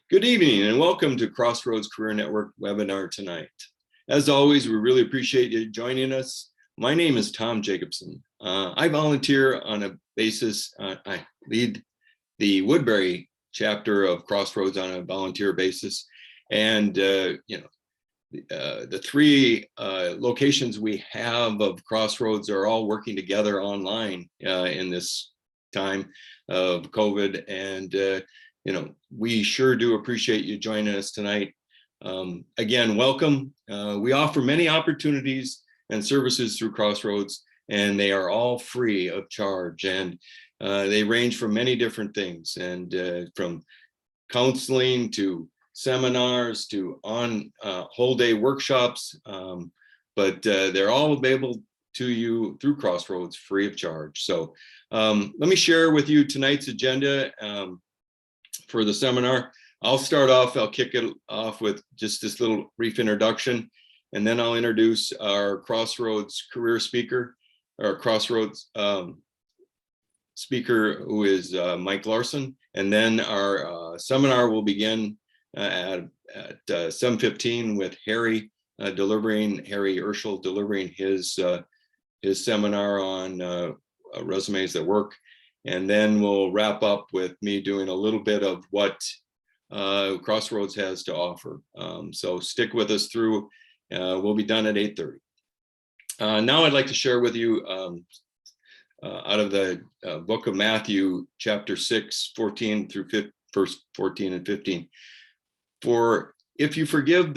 Good evening and welcome to Crossroads Career Network webinar tonight. As always, we really appreciate you joining us. My name is Tom Jacobson. I volunteer on a basis, I lead the Woodbury chapter of Crossroads on a volunteer basis. And the three locations we have of Crossroads are all working together online in this time of COVID. And we sure do appreciate you joining us tonight. Again, welcome. We offer many opportunities and services through Crossroads, and they are all free of charge. And they range from many different things, and from counseling to seminars to on whole day workshops. But they're all available to you through Crossroads free of charge. So let me share with you tonight's agenda. For the seminar. I'll start off, I'll kick it off with just this little brief introduction, and then I'll introduce our Crossroads career speaker, our Crossroads speaker, who is Mike Larson. And then our seminar will begin at 7:15 with Harry Erdschl delivering his seminar on resumes that work. And then we'll wrap up with me doing a little bit of what Crossroads has to offer. So stick with us through. We'll be done at 8:30. Now I'd like to share with you out of the book of Matthew, chapter 6, 14 through verse 14 and 15. For if you forgive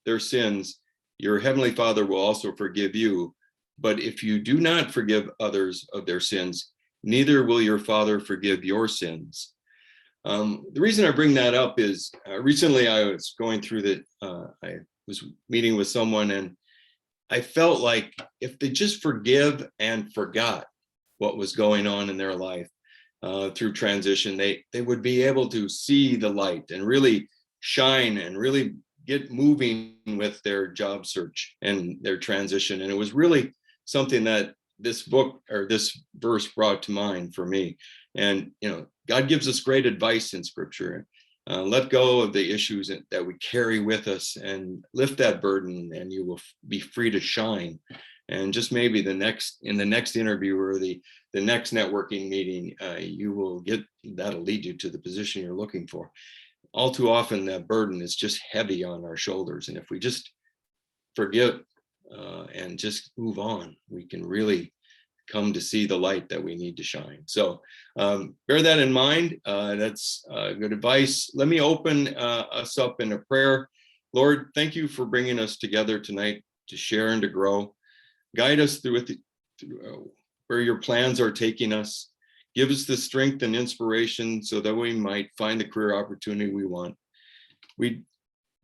their sins, your heavenly Father will also forgive you. But if you do not forgive others of their sins, neither will your Father forgive your sins. The reason I bring that up is recently I was going through I was meeting with someone, and I felt like if they just forgive and forgot what was going on in their life through transition, they would be able to see the light and really shine and really get moving with their job search and their transition. And it was really something that this book or this verse brought to mind for me. And God gives us great advice in Scripture. Let go of the issues that we carry with us and lift that burden, and you will be free to shine. And just maybe in the next interview or the next networking meeting, you will get, that'll lead you to the position you're looking for. All too often that burden is just heavy on our shoulders, and if we just forgive and just move on, we can really come to see the light that we need to shine. So bear that in mind. That's good advice. Let me open us up in a prayer. Lord, thank you for bringing us together tonight to share and to grow. Guide us through where your plans are taking us. Give us the strength and inspiration so that we might find the career opportunity we want.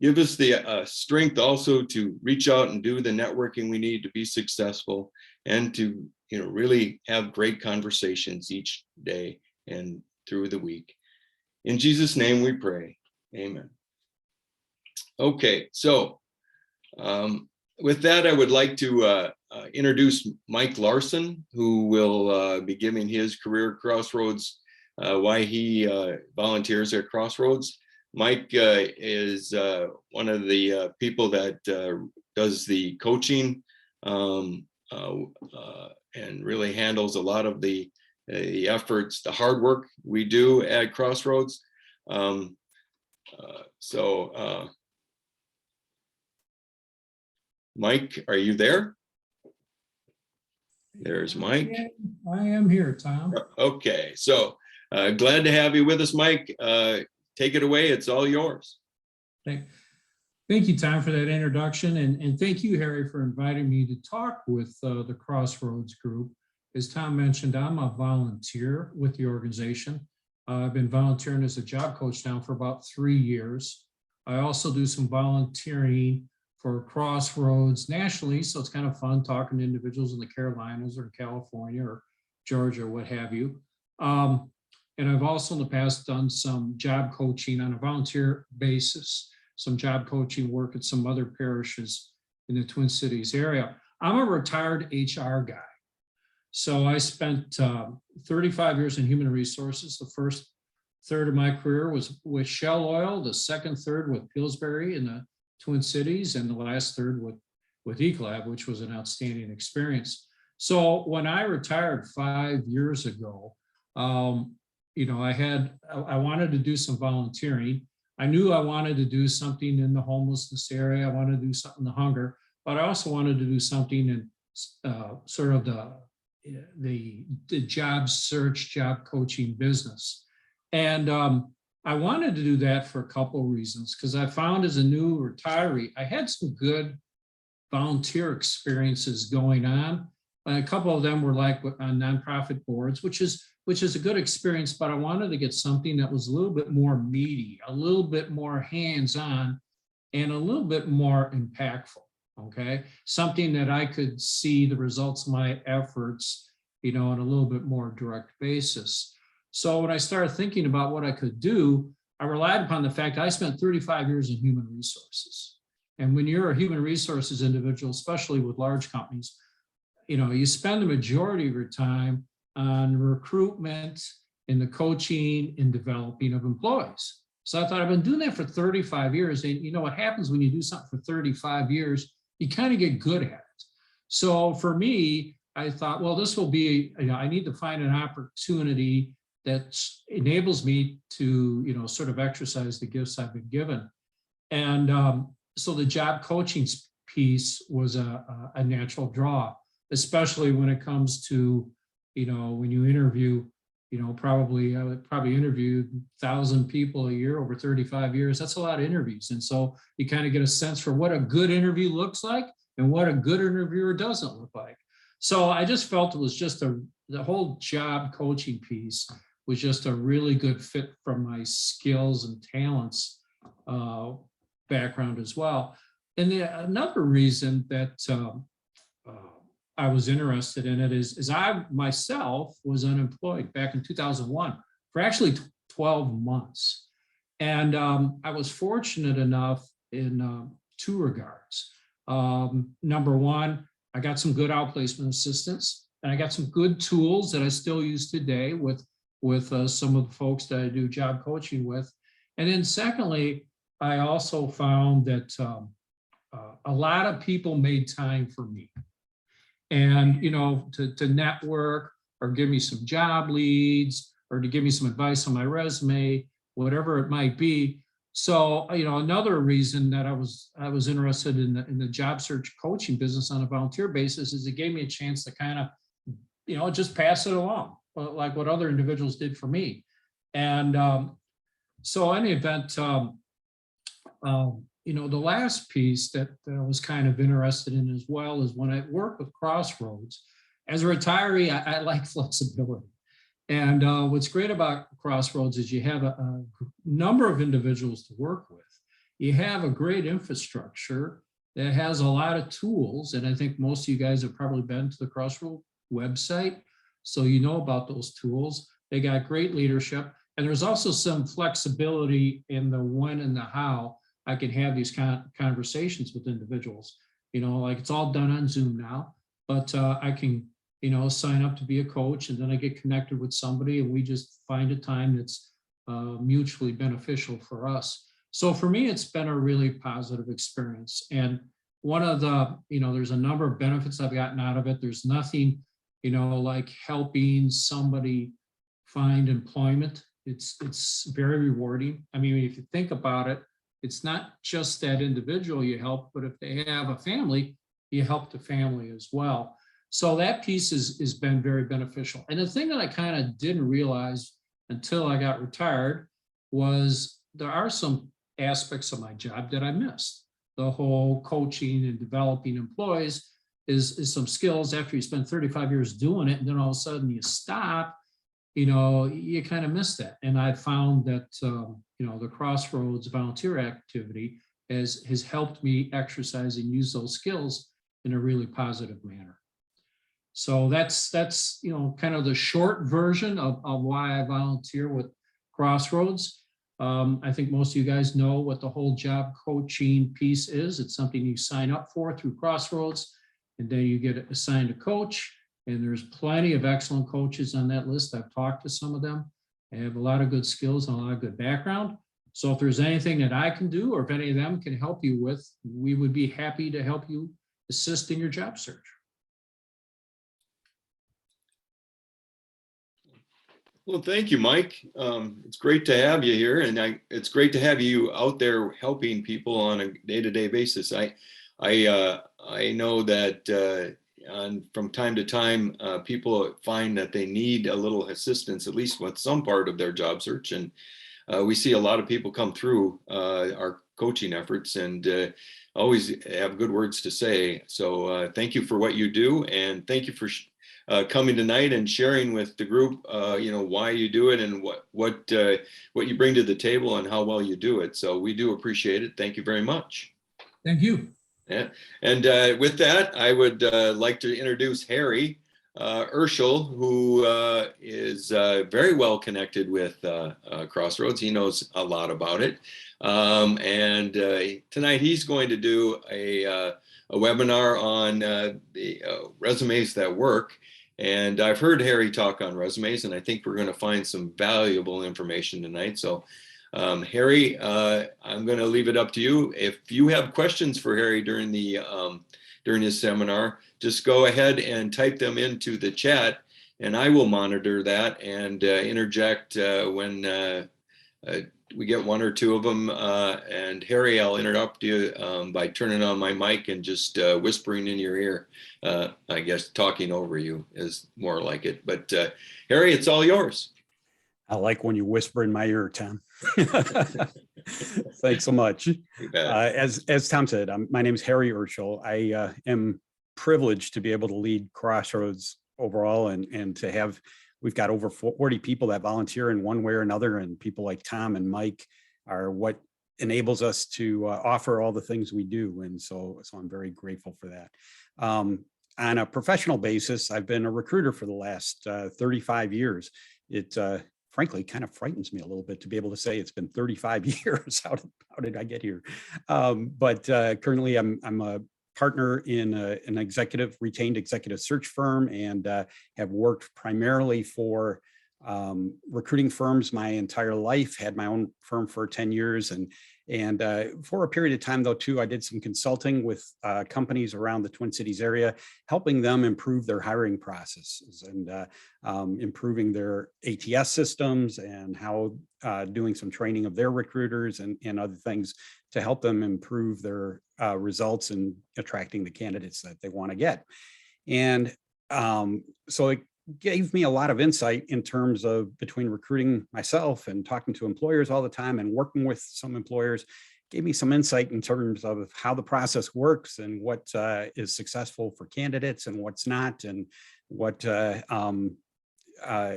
Give us the strength also to reach out and do the networking we need to be successful, and to really have great conversations each day and through the week. In Jesus' name we pray. Amen. Okay, so with that, I would like to introduce Mike Larson, who will be giving his career Crossroads, why he volunteers at Crossroads. Mike is one of the people that does the coaching and really handles a lot of the efforts, the hard work we do at Crossroads. Mike, are you there? There's Mike. I am here, Tom. Okay, so glad to have you with us, Mike. Take it away, it's all yours. Thank you, Tom, for that introduction. And thank you, Harry, for inviting me to talk with the Crossroads group. As Tom mentioned, I'm a volunteer with the organization. I've been volunteering as a job coach now for about 3 years. I also do some volunteering for Crossroads nationally, so it's kind of fun talking to individuals in the Carolinas or California or Georgia, what have you. And I've also in the past done some job coaching on a volunteer basis, some job coaching work at some other parishes in the Twin Cities area. I'm a retired HR guy. So I spent 35 years in human resources. The first third of my career was with Shell Oil, the second third with Pillsbury in the Twin Cities, and the last third with Ecolab, which was an outstanding experience. So when I retired 5 years ago, you know, I wanted to do some volunteering. I knew I wanted to do something in the homelessness area. I wanted to do something in the hunger, but I also wanted to do something in sort of the job search, job coaching business. And I wanted to do that for a couple of reasons, because I found as a new retiree, I had some good volunteer experiences going on. A couple of them were like on nonprofit boards, which is a good experience, but I wanted to get something that was a little bit more meaty, a little bit more hands-on, and a little bit more impactful. Okay, something that I could see the results of my efforts, you know, on a little bit more direct basis. So when I started thinking about what I could do, I relied upon the fact I spent 35 years in human resources. And when you're a human resources individual, especially with large companies, you know, you spend the majority of your time on recruitment, in the coaching and developing of employees. So I thought, I've been doing that for 35 years. And you know what happens when you do something for 35 years, you kind of get good at it. So for me, I thought, well, this will be, you know, I need to find an opportunity that enables me to, you know, sort of exercise the gifts I've been given. And so the job coaching piece was a natural draw, especially when it comes to, you know, when you interview, you know, I would probably interview 1,000 people a year over 35 years. That's a lot of interviews. And so you kind of get a sense for what a good interview looks like and what a good interviewer doesn't look like. So I just felt it was just the whole job coaching piece was just a really good fit from my skills and talents background as well. And another reason that I was interested in it is I myself was unemployed back in 2001 for actually 12 months. And I was fortunate enough in two regards. Number one, I got some good outplacement assistance, and I got some good tools that I still use today with some of the folks that I do job coaching with. And then secondly, I also found that a lot of people made time for me. And, you know, to network or give me some job leads or to give me some advice on my resume, whatever it might be. So, you know, another reason that I was interested in the job search coaching business on a volunteer basis is it gave me a chance to kind of, you know, just pass it along, like what other individuals did for me. And so in any event, you know, the last piece that I was kind of interested in as well is when I work with Crossroads. As a retiree, I like flexibility. And what's great about Crossroads is you have a number of individuals to work with. You have a great infrastructure that has a lot of tools. And I think most of you guys have probably been to the Crossroads website, so you know about those tools. They got great leadership. And there's also some flexibility in the when and the how I can have these conversations with individuals. You know, like it's all done on Zoom now, but I can, you know, sign up to be a coach, and then I get connected with somebody and we just find a time that's mutually beneficial for us. So for me, it's been a really positive experience. And one of the, you know, there's a number of benefits I've gotten out of it. There's nothing, you know, like helping somebody find employment. It's very rewarding. I mean, if you think about it, it's not just that individual you help, but if they have a family, you help the family as well. So that piece has been very beneficial. And the thing that I kind of didn't realize until I got retired was there are some aspects of my job that I missed. The whole coaching and developing employees is some skills after you spend 35 years doing it, and then all of a sudden you stop, you know, you kind of miss that. And I found that, you know, the Crossroads volunteer activity has helped me exercise and use those skills in a really positive manner. So that's you know, kind of the short version of why I volunteer with Crossroads. I think most of you guys know what the whole job coaching piece is. It's something you sign up for through Crossroads, and then you get assigned a coach. And there's plenty of excellent coaches on that list. I've talked to some of them. and have a lot of good skills and a lot of good background. So if there's anything that I can do, or if any of them can help you with, we would be happy to help you assist in your job search. Well, thank you, Mike. It's great to have you here, and it's great to have you out there helping people on a day-to-day basis. I know that from time to time, people find that they need a little assistance, at least with some part of their job search, and we see a lot of people come through our coaching efforts and always have good words to say. So thank you for what you do, and thank you for coming tonight and sharing with the group, why you do it and what you bring to the table and how well you do it. So we do appreciate it. Thank you very much. Thank you. Yeah, and with that, I would like to introduce Harry 𝙬𝙯𝙨, who is very well connected with Crossroads. He knows a lot about it, and tonight he's going to do a webinar on the resumes that work. And I've heard Harry talk on resumes, and I think we're going to find some valuable information tonight. So Harry, I'm going to leave it up to you. If you have questions for Harry during his seminar, just go ahead and type them into the chat, and I will monitor that and interject when we get one or two of them. And Harry, I'll interrupt you by turning on my mic and just whispering in your ear. I guess talking over you is more like it. But Harry, it's all yours. I like when you whisper in my ear, Tom. Thanks so much. As Tom said, my name is Harry 𝙬𝙯𝙨. I am privileged to be able to lead Crossroads overall, and to have, we've got over 40 people that volunteer in one way or another, and people like Tom and Mike are what enables us to offer all the things we do. And so I'm very grateful for that. On a professional basis, I've been a recruiter for the last 35 years. It frankly kind of frightens me a little bit to be able to say it's been 35 years. How did I get here? But currently I'm a partner in an retained executive search firm, and have worked primarily for recruiting firms my entire life. Had my own firm for 10 years, and for a period of time though too, I did some consulting with companies around the Twin Cities area, helping them improve their hiring processes and improving their ATS systems, and how doing some training of their recruiters and other things to help them improve their results in attracting the candidates that they want to get. And so it gave me a lot of insight in terms of, between recruiting myself and talking to employers all the time and working with some employers, gave me some insight in terms of how the process works and what is successful for candidates and what's not, and what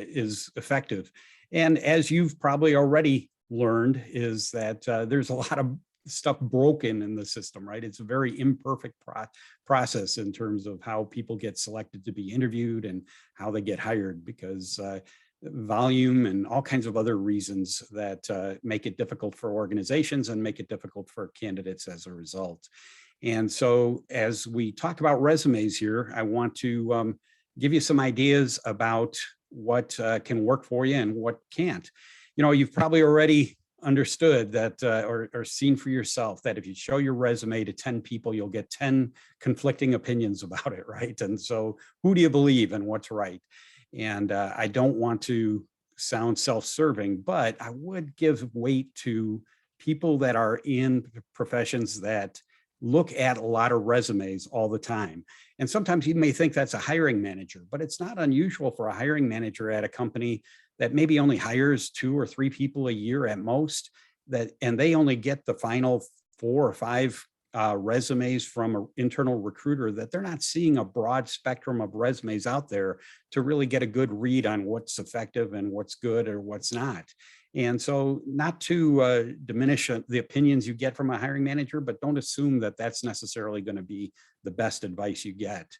is effective. And as you've probably already learned, is that there's a lot of stuff broken in the system, right? It's a very imperfect process in terms of how people get selected to be interviewed and how they get hired, because volume and all kinds of other reasons that make it difficult for organizations and make it difficult for candidates as a result. And so as we talk about resumes here, I want to give you some ideas about what can work for you and what can't. You know, you've probably already understood that or seen for yourself that if you show your resume to 10 people, you'll get 10 conflicting opinions about it, right? And so who do you believe and what's right? And I don't want to sound self-serving, but I would give weight to people that are in professions that look at a lot of resumes all the time. And sometimes you may think that's a hiring manager, but it's not unusual for a hiring manager at a company that maybe only hires 2 or 3 people a year at most, and they only get the final 4 or 5 resumes from an internal recruiter, that they're not seeing a broad spectrum of resumes out there to really get a good read on what's effective and what's good or what's not. And so, not to diminish the opinions you get from a hiring manager, but don't assume that that's necessarily going to be the best advice you get.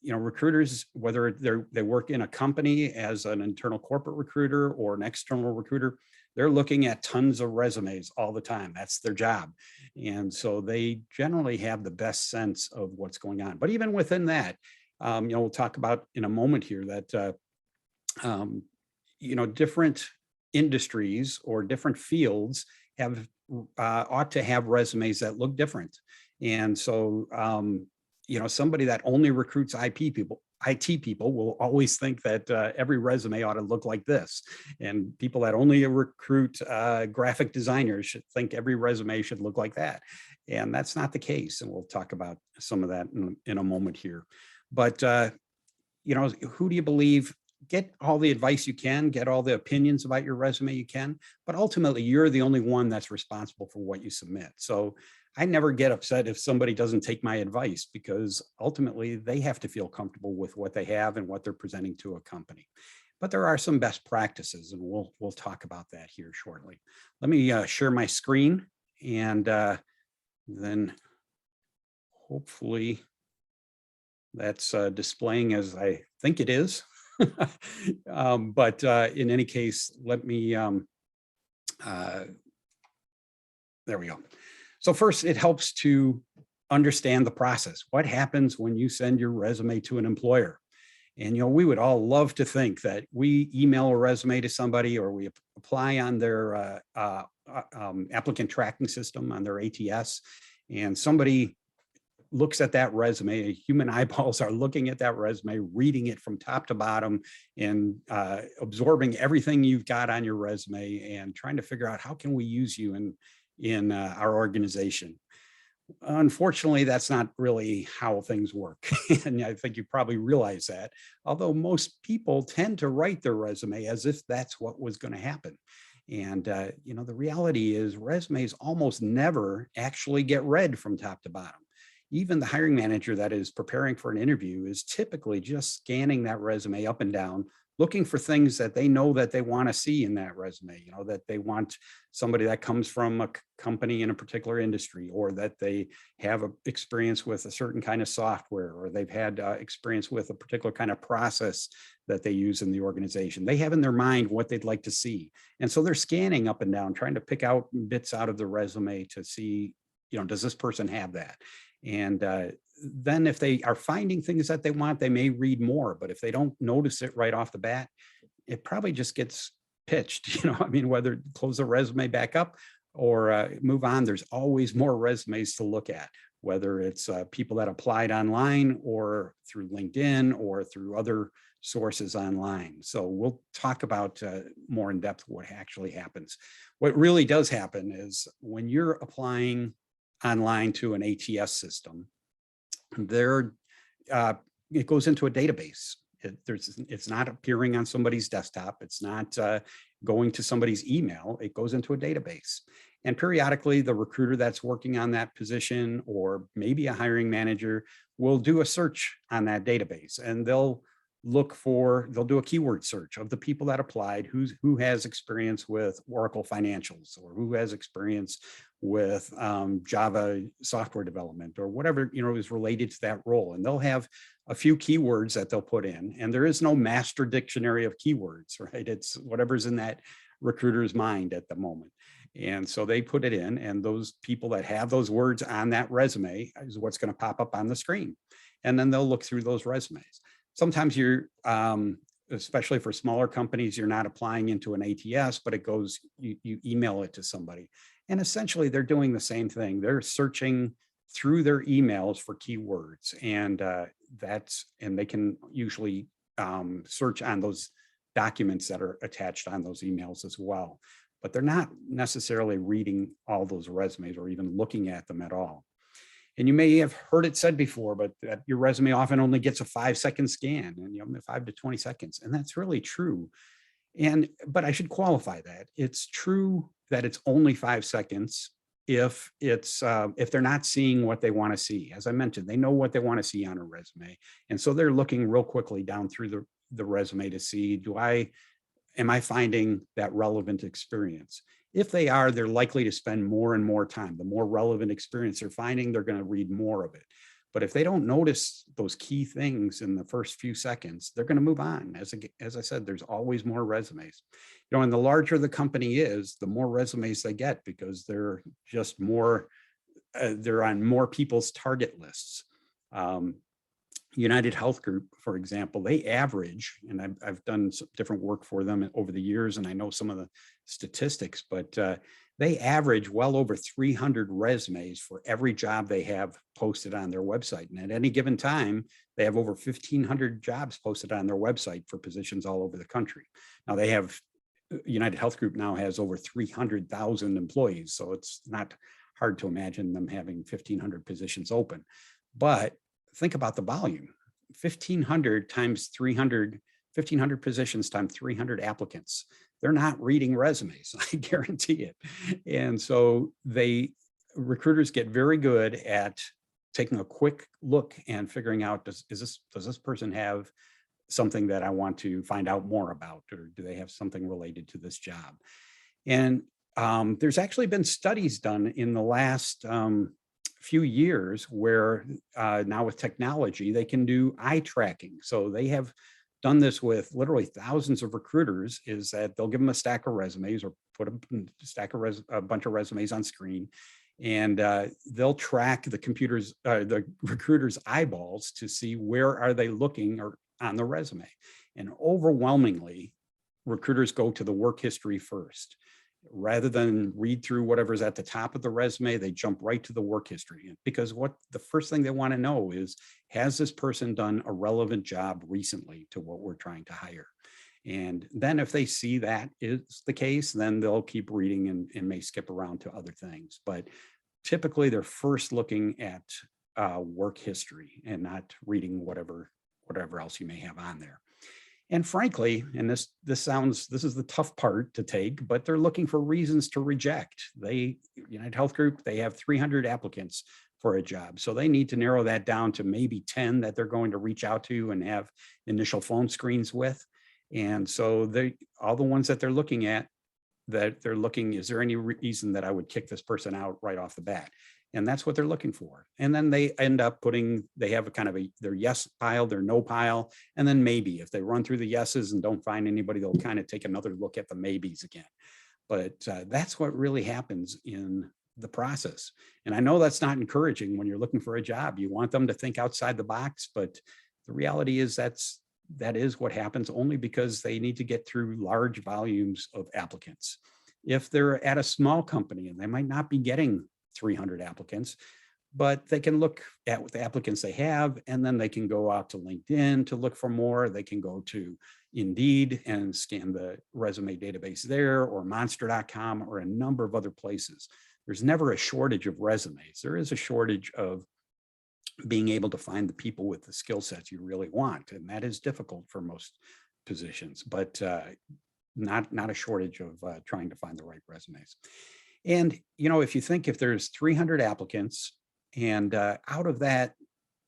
You know, recruiters, whether they work in a company as an internal corporate recruiter or an external recruiter, they're looking at tons of resumes all the time. That's their job. And so they generally have the best sense of what's going on. But even within that, you know, we'll talk about in a moment here that, different industries or different fields have ought to have resumes that look different. And so, somebody that only recruits IT people will always think that every resume ought to look like this. And people that only recruit graphic designers should think every resume should look like that. And that's not the case. And we'll talk about some of that in a moment here. But, who do you believe? Get all the advice you can, get all the opinions about your resume you can, but ultimately you're the only one that's responsible for what you submit. So I never get upset if somebody doesn't take my advice, because ultimately they have to feel comfortable with what they have and what they're presenting to a company. But there are some best practices, and we'll talk about that here shortly. Let me share my screen, and then hopefully that's displaying as I think it is. But in any case, let me, there we go. So first, it helps to understand the process. What happens when you send your resume to an employer? And, we would all love to think that we email a resume to somebody, or we apply on their applicant tracking system, on their ATS, and somebody looks at that resume. Human eyeballs are looking at that resume, reading it from top to bottom, and absorbing everything you've got on your resume and trying to figure out how can we use you in our organization. Unfortunately, that's not really how things work. And I think you probably realize that, although most people tend to write their resume as if that's what was going to happen. And, the reality is resumes almost never actually get read from top to bottom. Even the hiring manager that is preparing for an interview is typically just scanning that resume up and down, looking for things that they know that they want to see in that resume, that they want somebody that comes from a company in a particular industry, or that they have experience with a certain kind of software, or they've had experience with a particular kind of process that they use in the organization. They have in their mind what they'd like to see. And so they're scanning up and down, trying to pick out bits out of the resume to see, does this person have that? And then if they are finding things that they want, they may read more. But if they don't notice it right off the bat, it probably just gets pitched, whether close the resume back up or move on, there's always more resumes to look at, whether it's people that applied online or through LinkedIn or through other sources online. So we'll talk about more in depth what actually happens. What really does happen is when you're applying online to an ATS system, it goes into a database. It's not appearing on somebody's desktop. It's not going to somebody's email. It goes into a database. And periodically, the recruiter that's working on that position, or maybe a hiring manager, will do a search on that database, and they'll do a keyword search of the people that applied, who has experience with Oracle financials, or who has experience with Java software development, or whatever, is related to that role. And they'll have a few keywords that they'll put in, and there is no master dictionary of keywords, right? It's whatever's in that recruiter's mind at the moment. And so they put it in, and those people that have those words on that resume is what's going to pop up on the screen. And then they'll look through those resumes. Sometimes you're, especially for smaller companies, you're not applying into an ATS, but it goes, you email it to somebody. And essentially they're doing the same thing. They're searching through their emails for keywords, and and they can usually search on those documents that are attached on those emails as well. But they're not necessarily reading all those resumes or even looking at them at all. And you may have heard it said before, but that your resume often only gets a 5-second scan, and 5 to 20 seconds. And that's really true. But I should qualify that. It's true that it's only 5 seconds if they're not seeing what they want to see. As I mentioned, they know what they want to see on a resume. And so they're looking real quickly down through the resume to see, am I finding that relevant experience? If they are, they're likely to spend more and more time. The more relevant experience they're finding, they're going to read more of it. But if they don't notice those key things in the first few seconds, they're going to move on. As I said, there's always more resumes. And the larger the company is, the more resumes they get, because they're just more, they're on more people's target lists. United Health Group, for example, they average, and I've done some different work for them over the years, and I know some of the statistics, but they average well over 300 resumes for every job they have posted on their website. And at any given time, they have over 1,500 jobs posted on their website for positions all over the country. Now they have, United Health Group now has over 300,000 employees, so it's not hard to imagine them having 1,500 positions open. But think about the volume, 1,500 times 300, 1,500 positions times 300 applicants. They're not reading resumes, I guarantee it. And so recruiters get very good at taking a quick look and figuring out, does this person have something that I want to find out more about, or do they have something related to this job? And there's actually been studies done in the last few years where now with technology, they can do eye tracking. So they have done this with literally thousands of recruiters, is that they'll give them a stack of resumes or put a bunch of resumes on screen, and they'll track the recruiter's eyeballs to see where are they looking or on the resume. And overwhelmingly, recruiters go to the work history first. Rather than read through whatever's at the top of the resume, they jump right to the work history, because the first thing they want to know is, has this person done a relevant job recently to what we're trying to hire? And then if they see that is the case, then they'll keep reading and may skip around to other things. But typically they're first looking at work history and not reading whatever else you may have on there. And frankly, and this is the tough part to take, but they're looking for reasons to reject. United Health Group, they have 300 applicants for a job. So they need to narrow that down to maybe 10 that they're going to reach out to and have initial phone screens with. And so all the ones that they're looking at, is there any reason that I would kick this person out right off the bat? And that's what they're looking for. And then they end up they have a kind of their yes pile, their no pile. And then maybe if they run through the yeses and don't find anybody, they'll kind of take another look at the maybes again. But that's what really happens in the process. And I know that's not encouraging when you're looking for a job. You want them to think outside the box, but the reality is that is what happens, only because they need to get through large volumes of applicants. If they're at a small company and they might not be getting 300 applicants, but they can look at the applicants they have, and then they can go out to LinkedIn to look for more. They can go to Indeed and scan the resume database there, or monster.com, or a number of other places. There's never a shortage of resumes. There is a shortage of being able to find the people with the skill sets you really want. And that is difficult for most positions, but not a shortage of trying to find the right resumes. And, if there's 300 applicants, and out of that,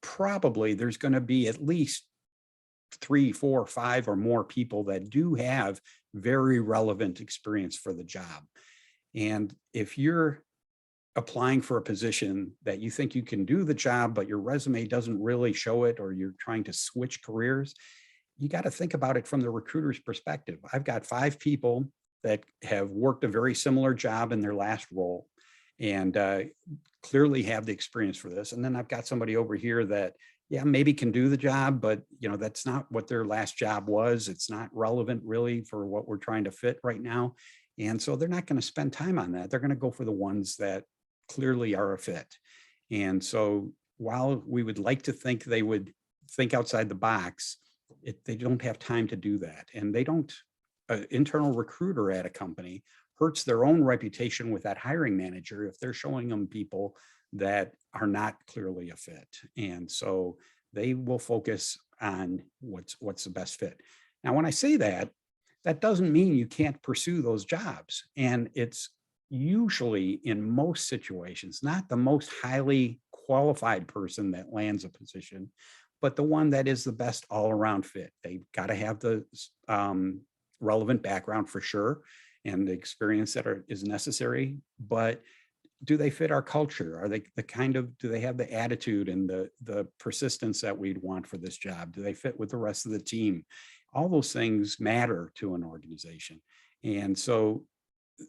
probably there's going to be at least 3, 4, 5 or more people that do have very relevant experience for the job. And if you're applying for a position that you think you can do the job, but your resume doesn't really show it, or you're trying to switch careers, you got to think about it from the recruiter's perspective. I've got 5 people that have worked a very similar job in their last role and clearly have the experience for this. And then I've got somebody over here that, maybe can do the job, but that's not what their last job was. It's not relevant really for what we're trying to fit right now. And so they're not going to spend time on that. They're going to go for the ones that clearly are a fit. And so while we would like to think they would think outside the box, they don't have time to do that. And they don't, an internal recruiter at a company hurts their own reputation with that hiring manager if they're showing them people that are not clearly a fit. And so they will focus on what's the best fit. Now, when I say that, that doesn't mean you can't pursue those jobs. And it's usually, in most situations, not the most highly qualified person that lands a position, but the one that is the best all-around fit. They've got to have the relevant background for sure, and the experience that is necessary, but do they fit our culture? Are they do they have the attitude and the persistence that we'd want for this job? Do they fit with the rest of the team? All those things matter to an organization. And so,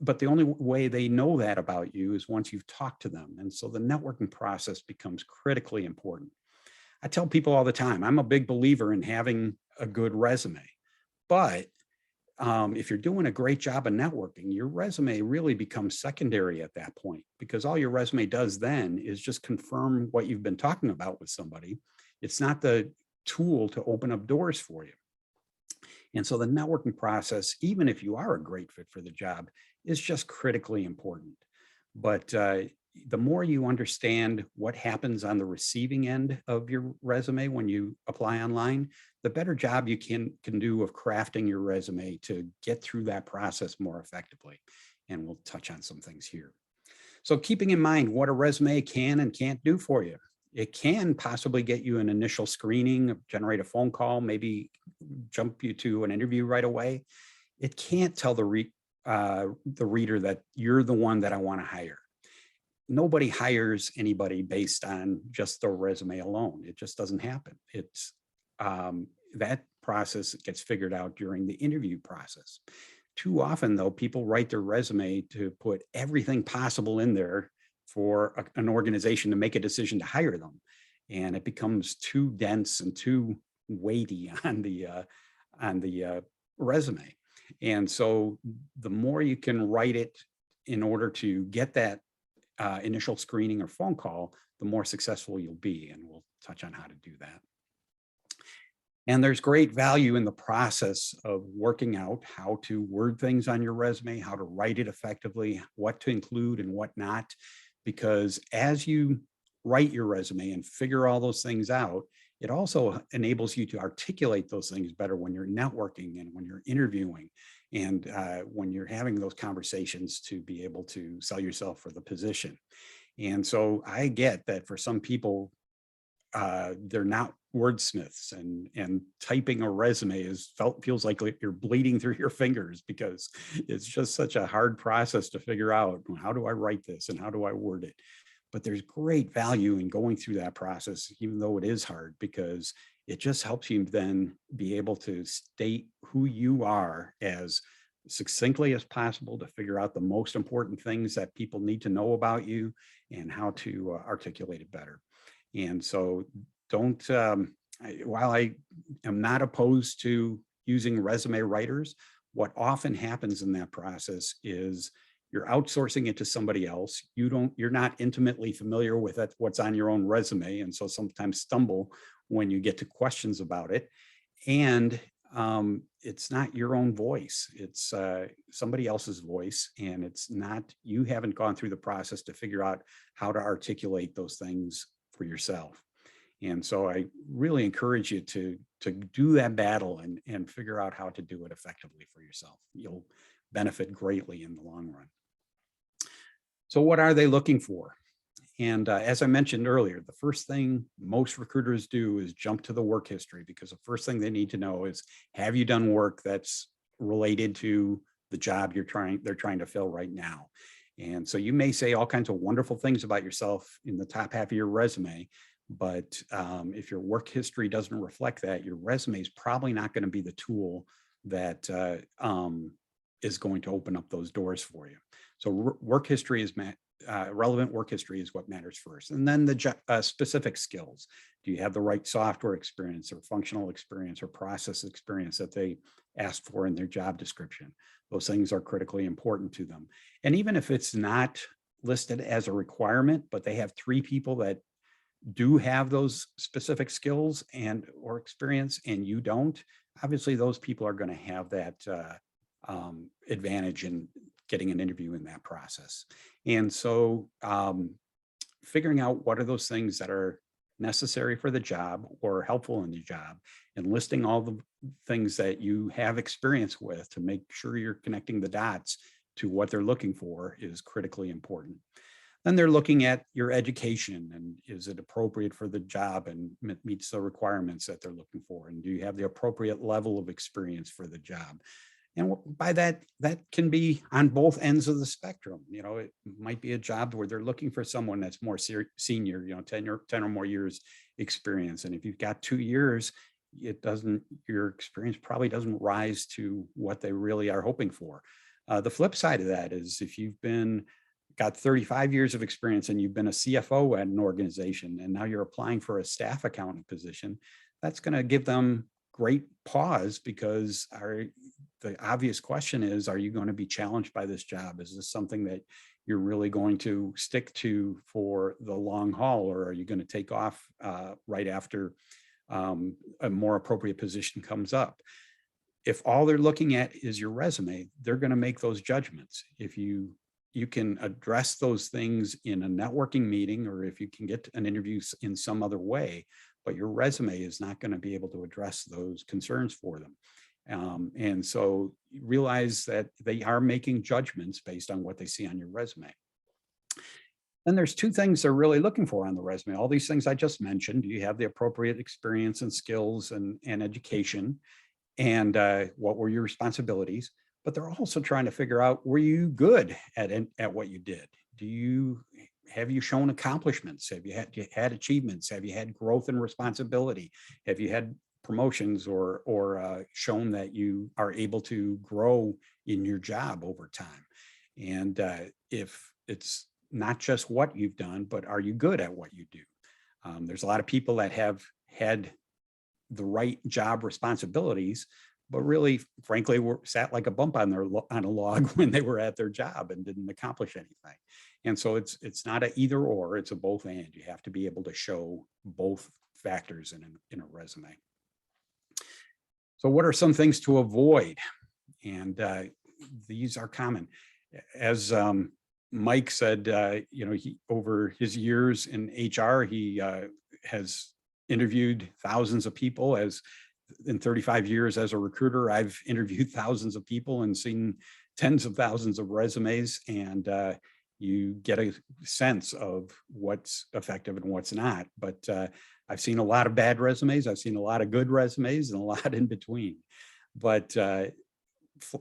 but the only way they know that about you is once you've talked to them. And so the networking process becomes critically important. I tell people all the time, I'm a big believer in having a good resume, but if you're doing a great job of networking, your resume really becomes secondary at that point, because all your resume does then is just confirm what you've been talking about with somebody. It's not the tool to open up doors for you. And so the networking process, even if you are a great fit for the job, is just critically important. But the more you understand what happens on the receiving end of your resume when you apply online, the better job you can do of crafting your resume to get through that process more effectively. And we'll touch on some things here. So keeping in mind what a resume can and can't do for you. It can possibly get you an initial screening, generate a phone call, maybe jump you to an interview right away. It can't tell the reader that you're the one that I want to hire. Nobody hires anybody based on just their resume alone. It just doesn't happen. It's that process gets figured out during the interview process. Too often, though, people write their resume to put everything possible in there for an organization to make a decision to hire them. And it becomes too dense and too weighty on the resume. And so the more you can write it in order to get that initial screening or phone call, the more successful you'll be. And we'll touch on how to do that. And there's great value in the process of working out how to word things on your resume, how to write it effectively, what to include and what not, because as you write your resume and figure all those things out, it also enables you to articulate those things better when you're networking and when you're interviewing and when you're having those conversations to be able to sell yourself for the position. And so I get that for some people, they're not wordsmiths, and typing a resume feels like you're bleeding through your fingers, because it's just such a hard process to figure out, how do I write this and how do I word it? But there's great value in going through that process, even though it is hard, because it just helps you then be able to state who you are as succinctly as possible, to figure out the most important things that people need to know about you and how to articulate it better. And so while I am not opposed to using resume writers, what often happens in that process is you're outsourcing it to somebody else. You're not intimately familiar with it, what's on your own resume, and so sometimes stumble when you get to questions about it. And it's not your own voice, it's somebody else's voice, and it's not, you haven't gone through the process to figure out how to articulate those things for yourself. And so I really encourage you to do that battle and figure out how to do it effectively for yourself. You'll benefit greatly in the long run. So what are they looking for? And as I mentioned earlier, the first thing most recruiters do is jump to the work history, because the first thing they need to know is, have you done work that's related to the job they're trying to fill right now? And so you may say all kinds of wonderful things about yourself in the top half of your resume, but if your work history doesn't reflect that, your resume is probably not going to be the tool that is going to open up those doors for you. So work history is relevant work history is what matters first. And then the specific skills. Do you have the right software experience or functional experience or process experience that they asked for in their job description? Those things are critically important to them. And even if it's not listed as a requirement, but they have 3 people that do have those specific skills and or experience and you don't, obviously those people are going to have that advantage in getting an interview in that process. And so figuring out what are those things that are necessary for the job or helpful in the job, and listing all the things that you have experience with to make sure you're connecting the dots to what they're looking for is critically important. Then they're looking at your education, and is it appropriate for the job and meets the requirements that they're looking for? And do you have the appropriate level of experience for the job? And by that, that can be on both ends of the spectrum. You know, it might be a job where they're looking for someone that's more senior, you know, 10 or more years experience. And if you've got 2 years, your experience probably doesn't rise to what they really are hoping for. The flip side of that is if you've been got 35 years of experience and you've been a CFO at an organization and now you're applying for a staff accountant position, that's going to give them great pause, because the obvious question is, are you going to be challenged by this job? Is this something that you're really going to stick to for the long haul, or are you going to take off right after a more appropriate position comes up? If all they're looking at is your resume, they're going to make those judgments. If you can address those things in a networking meeting, or if you can get an interview in some other way, but your resume is not going to be able to address those concerns for them. And so realize that they are making judgments based on what they see on your resume. Then there's two things they're really looking for on the resume. All these things I just mentioned. Do you have the appropriate experience and skills and education? And what were your responsibilities? But they're also trying to figure out, were you good at what you did? Have you shown accomplishments? Have you had achievements? Have you had growth and responsibility? Have you had promotions or shown that you are able to grow in your job over time? And if it's not just what you've done, but are you good at what you do? There's a lot of people that have had the right job responsibilities, but really, frankly, were sat like a bump on a log when they were at their job and didn't accomplish anything. And so it's not an either or, it's a both and. You have to be able to show both factors in a resume. So what are some things to avoid? And these are common. As Mike said, over his years in HR, he has interviewed thousands of people. In 35 years as a recruiter, I've interviewed thousands of people and seen tens of thousands of resumes, and you get a sense of what's effective and what's not. But I've seen a lot of bad resumes. I've seen a lot of good resumes and a lot in between. But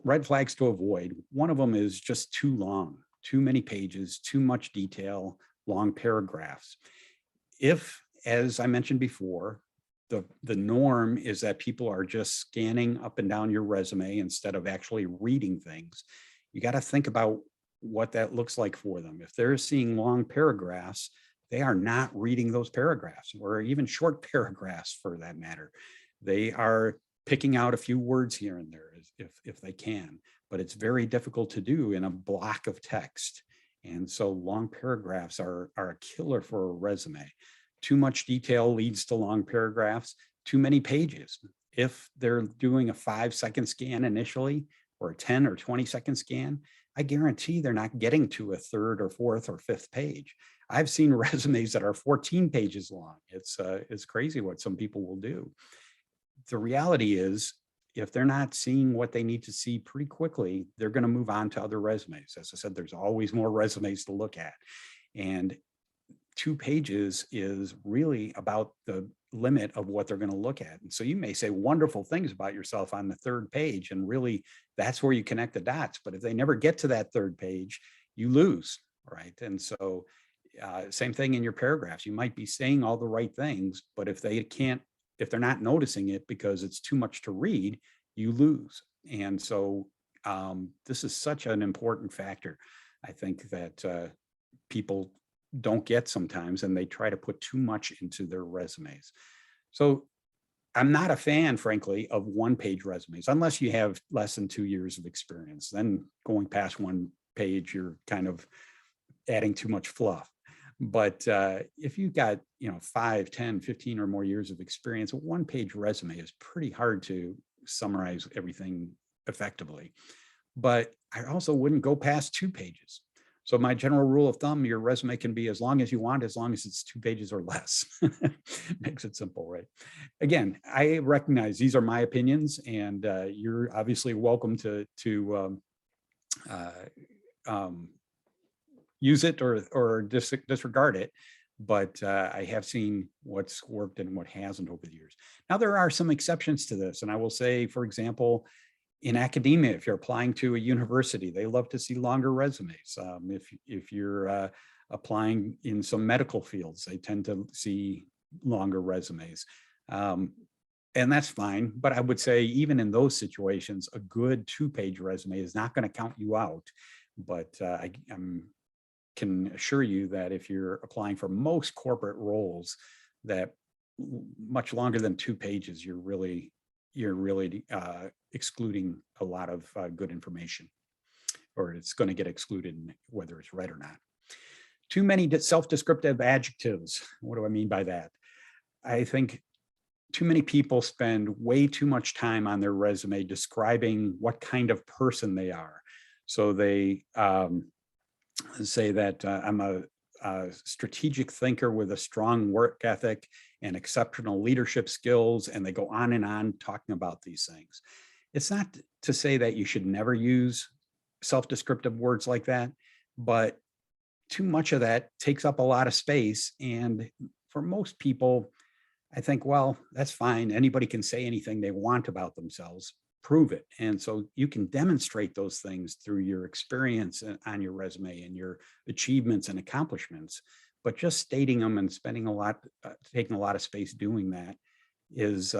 red flags to avoid. One of them is just too long, too many pages, too much detail, long paragraphs. If, as I mentioned before, the norm is that people are just scanning up and down your resume instead of actually reading things, you got to think about what that looks like for them. If they're seeing long paragraphs, they are not reading those paragraphs, or even short paragraphs for that matter. They are picking out a few words here and there if they can, but it's very difficult to do in a block of text. And so long paragraphs are a killer for a resume. Too much detail leads to long paragraphs, too many pages. If they're doing a 5-second scan initially, or a 10 or 20-second scan, I guarantee they're not getting to a third or fourth or fifth page. I've seen resumes that are 14 pages long. It's crazy what some people will do. The reality is, if they're not seeing what they need to see pretty quickly, they're going to move on to other resumes. As I said, there's always more resumes to look at. And 2 pages is really about the limit of what they're going to look at. And so you may say wonderful things about yourself on the 3rd page, and really that's where you connect the dots. But if they never get to that 3rd page, you lose, right? And so same thing in your paragraphs. You might be saying all the right things, but if they're not noticing it because it's too much to read, you lose. And so this is such an important factor, I think, that people don't get sometimes, and they try to put too much into their resumes. So I'm not a fan, frankly, of 1-page resumes, unless you have less than 2 years of experience. Then going past 1 page, you're kind of adding too much fluff. But if you've got 5, 10, 15 or more years of experience, a 1-page resume is pretty hard to summarize everything effectively. But I also wouldn't go past 2 pages. So my general rule of thumb, your resume can be as long as you want, as long as it's 2 pages or less. Makes it simple, right? Again, I recognize these are my opinions, and you're obviously welcome to use it or disregard it. But I have seen what's worked and what hasn't over the years. Now, there are some exceptions to this. And I will say, for example, in academia, if you're applying to a university, they love to see longer resumes. If you're applying in some medical fields, they tend to see longer resumes. And that's fine. But I would say even in those situations, a good 2-page resume is not going to count you out. But I'm can assure you that if you're applying for most corporate roles, that much longer than 2 pages, you're really excluding a lot of good information, or it's going to get excluded whether it's read or not. Too many self-descriptive adjectives. What do I mean by that? I think too many people spend way too much time on their resume describing what kind of person they are. So they say that I'm a strategic thinker with a strong work ethic and exceptional leadership skills, and they go on and on talking about these things. It's not to say that you should never use self-descriptive words like that, but too much of that takes up a lot of space. And for most people, I think, well, that's fine. Anybody can say anything they want about themselves. Prove it. And so you can demonstrate those things through your experience on your resume and your achievements and accomplishments. But just stating them and spending taking a lot of space doing that is,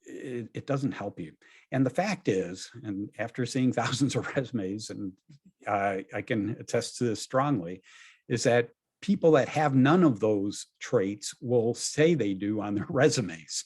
it doesn't help you. And the fact is, and after seeing thousands of resumes, and I can attest to this strongly, is that people that have none of those traits will say they do on their resumes.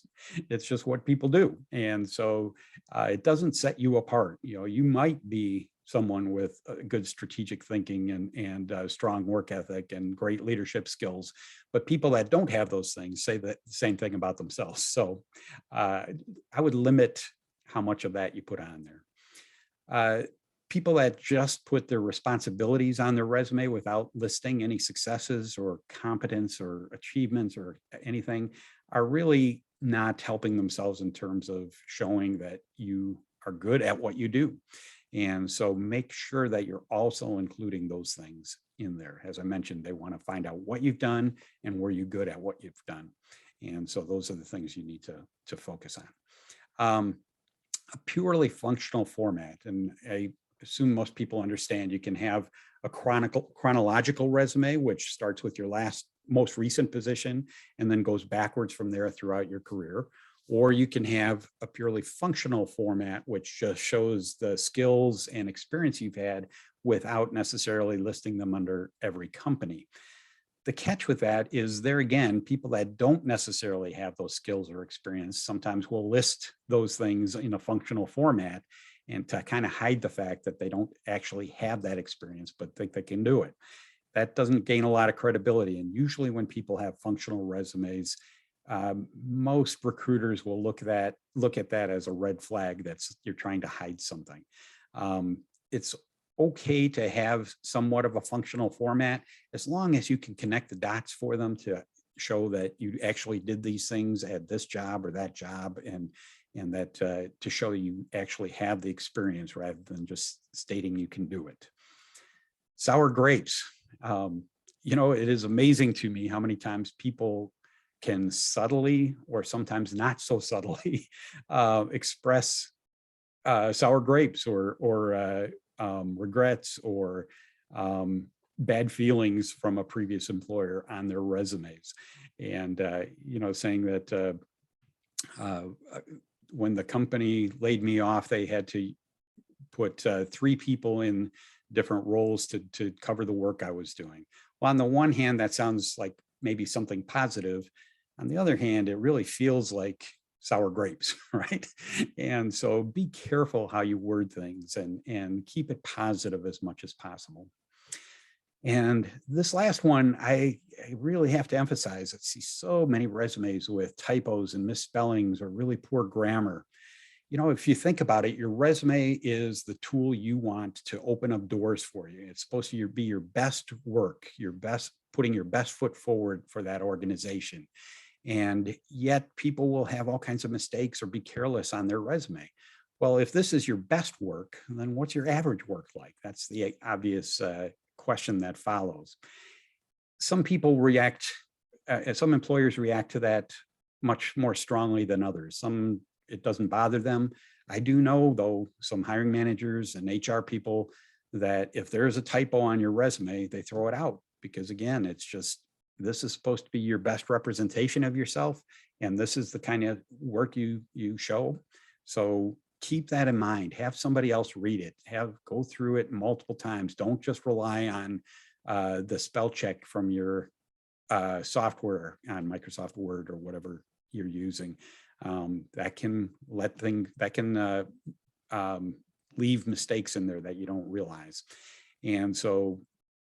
It's just what people do. And so it doesn't set you apart. You know, you might be someone with good strategic thinking and strong work ethic and great leadership skills, but people that don't have those things say the same thing about themselves. So I would limit how much of that you put on there. People that just put their responsibilities on their resume without listing any successes or competence or achievements or anything are really not helping themselves in terms of showing that you are good at what you do. And so make sure that you're also including those things in there. As I mentioned, they want to find out what you've done and were you good at what you've done. And so those are the things you need to focus on. A purely functional format, and I assume most people understand you can have a chronological resume, which starts with your most recent position and then goes backwards from there throughout your career. Or you can have a purely functional format, which just shows the skills and experience you've had without necessarily listing them under every company. The catch with that is, there again, people that don't necessarily have those skills or experience sometimes will list those things in a functional format, and to kind of hide the fact that they don't actually have that experience, but think they can do it. That doesn't gain a lot of credibility. And usually when people have functional resumes, most recruiters will look at that as a red flag that's you're trying to hide something. It's okay to have somewhat of a functional format as long as you can connect the dots for them to show that you actually did these things at this job or that job, and that to show you actually have the experience rather than just stating you can do it. Sour grapes. You know, it is amazing to me how many times people can subtly, or sometimes not so subtly, express sour grapes or regrets or bad feelings from a previous employer on their resumes. And, you know, saying that when the company laid me off, they had to put 3 people in different roles to cover the work I was doing. Well, on the one hand, that sounds like maybe something positive. On the other hand, it really feels like sour grapes, right? And so be careful how you word things and keep it positive as much as possible. And this last one, I really have to emphasize. I see so many resumes with typos and misspellings or really poor grammar. You know, if you think about it, your resume is the tool you want to open up doors for you. It's supposed to be your best work, putting your best foot forward for that organization. And yet people will have all kinds of mistakes or be careless on their resume. Well, if this is your best work, then what's your average work like? That's the obvious question that follows. Some people some employers react to that much more strongly than others. Some, it doesn't bother them. I do know, though, some hiring managers and HR people that if there's a typo on your resume, they throw it out because, again, it's just, this is supposed to be your best representation of yourself, and this is the kind of work you show. So keep that in mind. Have somebody else read it. Go through it multiple times. Don't just rely on the spell check from your software on Microsoft Word or whatever you're using. That can leave mistakes in there that you don't realize. And so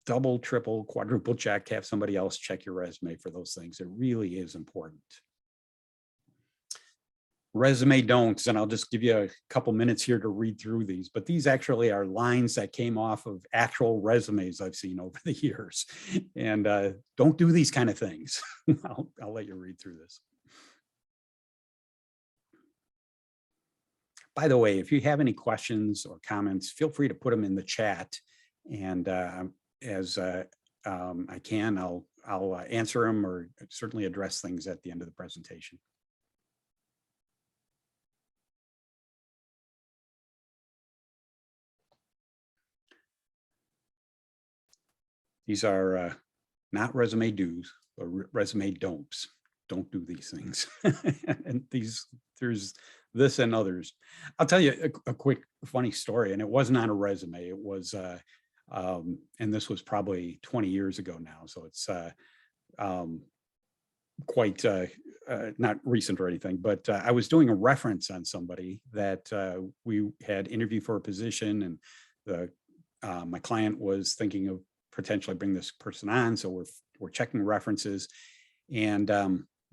double, triple, quadruple check, have somebody else check your resume for those things. It really is important. Resume don'ts, and I'll just give you a couple minutes here to read through these, but these actually are lines that came off of actual resumes I've seen over the years. And don't do these kind of things. I'll let you read through this. By the way, if you have any questions or comments, feel free to put them in the chat. And as I can, I'll answer them or certainly address things at the end of the presentation. These are not resume do's, but resume don'ts. Don't do these things. And there's this and others. I'll tell you a quick funny story, and it wasn't on a resume. It was, and this was probably 20 years ago now. So it's quite not recent or anything, but I was doing a reference on somebody that we had interviewed for a position, and my client was thinking of potentially bring this person on. So we're checking references, and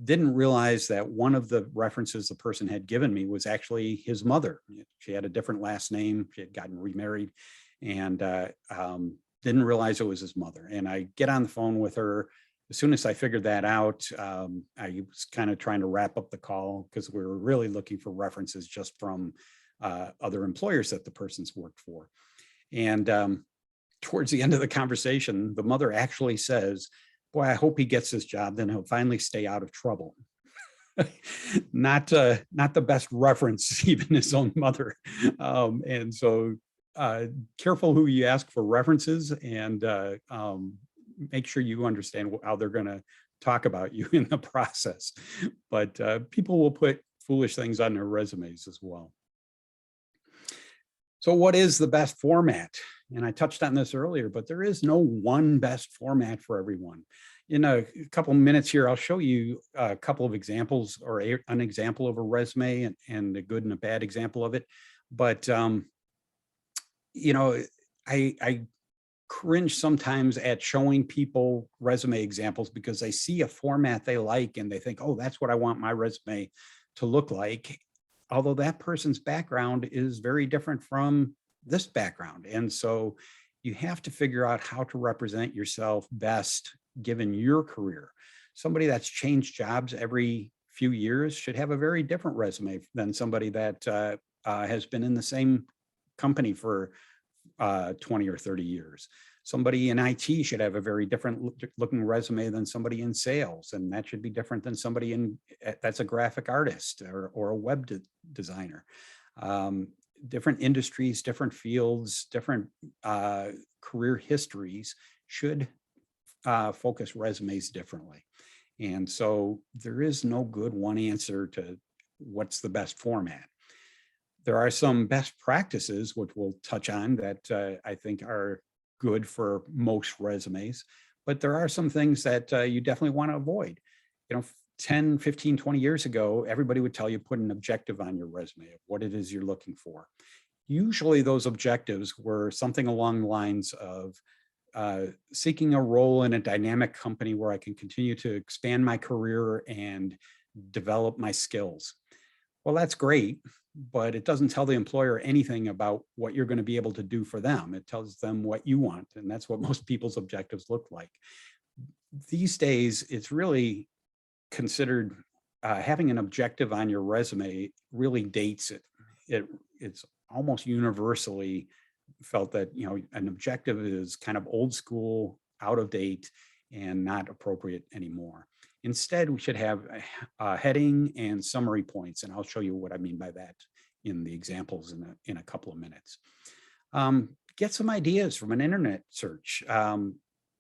didn't realize that one of the references the person had given me was actually his mother. She had a different last name. She had gotten remarried, and didn't realize it was his mother. And I get on the phone with her. As soon as I figured that out, I was kind of trying to wrap up the call because we were really looking for references just from other employers that the person's worked for. And towards the end of the conversation, the mother actually says, "Boy, I hope he gets this job, then he'll finally stay out of trouble." Not the best reference, even his own mother. And so careful who you ask for references, and make sure you understand how they're going to talk about you in the process. But people will put foolish things on their resumes as well. So what is the best format? And I touched on this earlier, but there is no one best format for everyone. In a couple of minutes here, I'll show you a couple of examples, or an example of a resume and a good and a bad example of it. But, you know, I cringe sometimes at showing people resume examples because they see a format they like and they think, oh, that's what I want my resume to look like. Although that person's background is very different from this background. And so you have to figure out how to represent yourself best given your career. Somebody that's changed jobs every few years should have a very different resume than somebody that has been in the same company for 20 or 30 year. Somebody in IT should have a very different looking resume than somebody in sales. And that should be different than somebody that's a graphic artist or a web designer. Different industries, different fields, different career histories should focus resumes differently. And so there is no good one answer to what's the best format. There are some best practices, which we'll touch on, that I think are good for most resumes, but there are some things that you definitely want to avoid. You know, 10, 15, 20 years ago, everybody would tell you put an objective on your resume of what it is you're looking for. Usually those objectives were something along the lines of seeking a role in a dynamic company where I can continue to expand my career and develop my skills. Well, that's great, but it doesn't tell the employer anything about what you're going to be able to do for them. It tells them what you want, and that's what most people's objectives look like. These days, it's really considered having an objective on your resume really dates it. It's almost universally felt that, you know, an objective is kind of old school, out of date, and not appropriate anymore. Instead, we should have a heading and summary points, and I'll show you what I mean by that in the examples in a couple of minutes. Get some ideas from an internet search.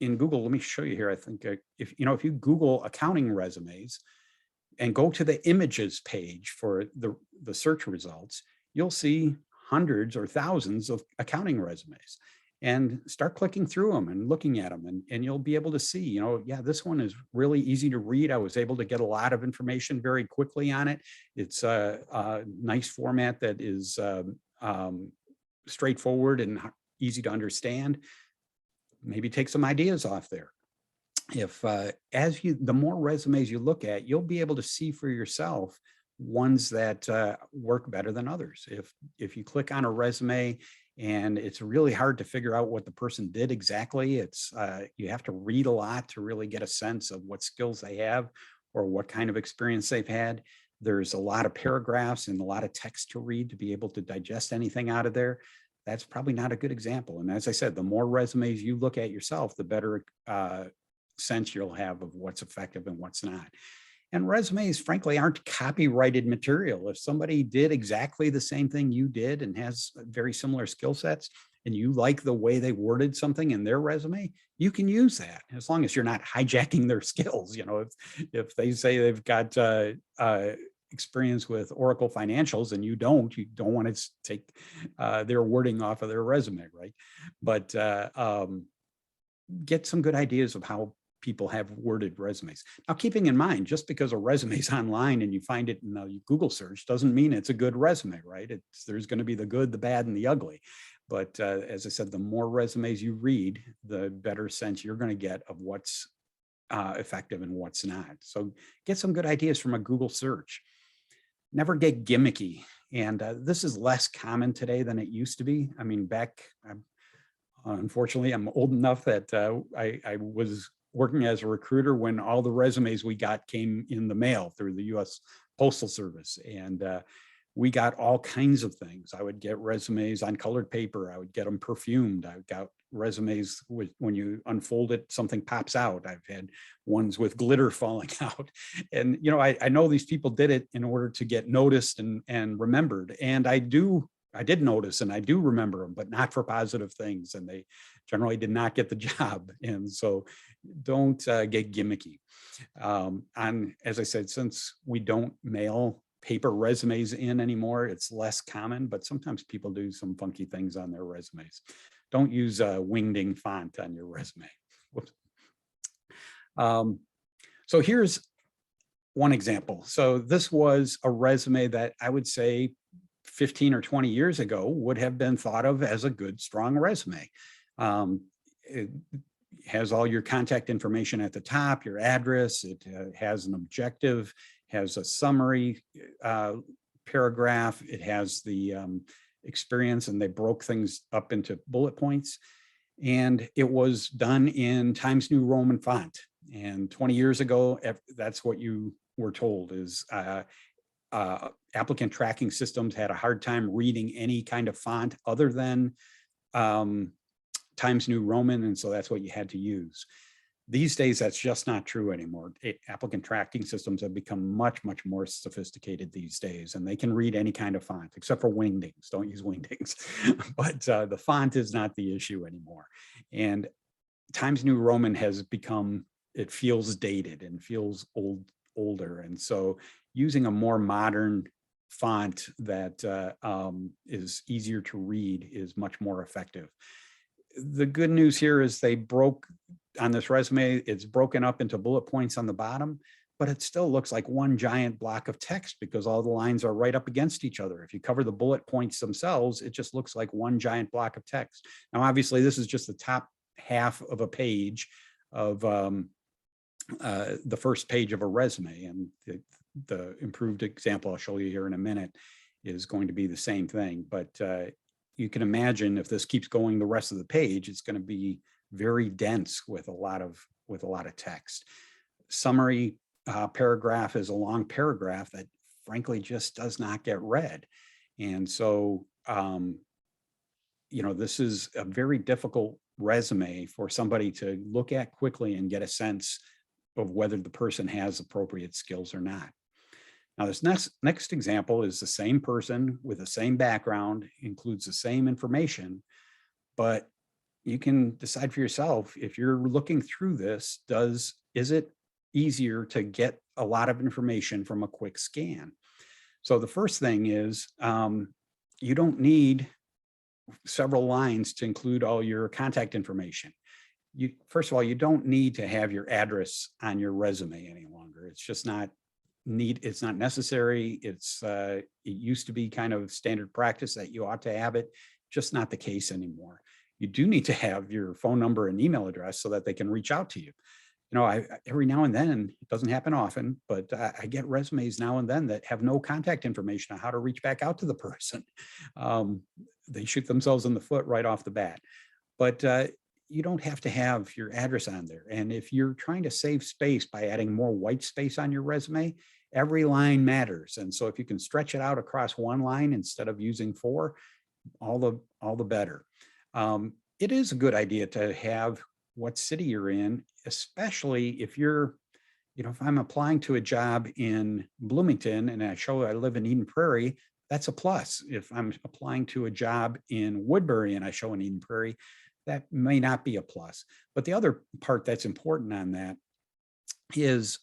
In Google, let me show you here. I think if you Google accounting resumes and go to the images page for the search results, you'll see hundreds or thousands of accounting resumes. and start clicking through them and looking at them. And you'll be able to see, yeah, this one is really easy to read. I was able to get a lot of information very quickly on it. It's a nice format that is straightforward and easy to understand. Maybe take some ideas off there. If the more resumes you look at, you'll be able to see for yourself ones that work better than others. If you click on a resume and it's really hard to figure out what the person did exactly, you have to read a lot to really get a sense of what skills they have or what kind of experience they've had. There's a lot of paragraphs and a lot of text to read to be able to digest anything out of there. That's probably not a good example. And as I said, the more resumes you look at yourself, the better sense you'll have of what's effective and what's not. And resumes, frankly, aren't copyrighted material. If somebody did exactly the same thing you did and has very similar skill sets, and you like the way they worded something in their resume, you can use that as long as you're not hijacking their skills. If they say they've got experience with Oracle financials and you don't want to take their wording off of their resume, right? But get some good ideas of how people have worded resumes. Now, keeping in mind, just because a resume is online and you find it in a Google search doesn't mean it's a good resume, right? There's going to be the good, the bad, and the ugly. But as I said, the more resumes you read, the better sense you're going to get of what's effective and what's not. So get some good ideas from a Google search. Never get gimmicky. And this is less common today than it used to be. I mean, unfortunately, I'm old enough that I was working as a recruiter when all the resumes we got came in the mail through the U.S. Postal Service. And we got all kinds of things. I would get resumes on colored paper. I would get them perfumed. I got resumes when you unfold it, something pops out. I've had ones with glitter falling out. And, I know these people did it in order to get noticed and remembered. And I did notice and I do remember them, but not for positive things. And they generally did not get the job. And so don't get gimmicky. And as I said, since we don't mail paper resumes in anymore, it's less common, but sometimes people do some funky things on their resumes. Don't use a wingding font on your resume. So here's one example. So this was a resume that I would say 15 or 20 years ago would have been thought of as a good, strong resume. It has all your contact information at the top, your address, it has an objective, has a summary paragraph, it has the experience, and they broke things up into bullet points. And it was done in Times New Roman font. And 20 years ago, that's what you were told is applicant tracking systems had a hard time reading any kind of font other than Times New Roman, and so that's what you had to use. These days, that's just not true anymore. Applicant tracking systems have become much, much more sophisticated these days, and they can read any kind of font, except for wingdings. Don't use wingdings. But the font is not the issue anymore. And Times New Roman has become, it feels dated and feels older. And so using a more modern font that is easier to read is much more effective. The good news here is they broke on this resume, it's broken up into bullet points on the bottom, but it still looks like one giant block of text because all the lines are right up against each other. If you cover the bullet points themselves, it just looks like one giant block of text. Now, obviously, this is just the top half of a page of the first page of a resume, and the improved example I'll show you here in a minute is going to be the same thing. But you can imagine if this keeps going the rest of the page, it's going to be very dense with a lot of text. Summary paragraph is a long paragraph that frankly just does not get read. And so, this is a very difficult resume for somebody to look at quickly and get a sense of whether the person has appropriate skills or not. Now, this next example is the same person with the same background, includes the same information, but you can decide for yourself if you're looking through this, is it easier to get a lot of information from a quick scan? So the first thing is you don't need several lines to include all your contact information. First of all, you don't need to have your address on your resume any longer. It's just not it's not necessary. It used to be kind of standard practice that you ought to have it, just not the case anymore. You do need to have your phone number and email address so that they can reach out to you. Every now and then, it doesn't happen often, but I get resumes now and then that have no contact information on how to reach back out to the person. They shoot themselves in the foot right off the bat. But you don't have to have your address on there. And if you're trying to save space by adding more white space on your resume, every line matters. And so if you can stretch it out across one line instead of using 4, all the better. It is a good idea to have what city you're in, especially if if I'm applying to a job in Bloomington and I live in Eden Prairie, that's a plus. If I'm applying to a job in Woodbury and I show in Eden Prairie, that may not be a plus. But the other part that's important on that is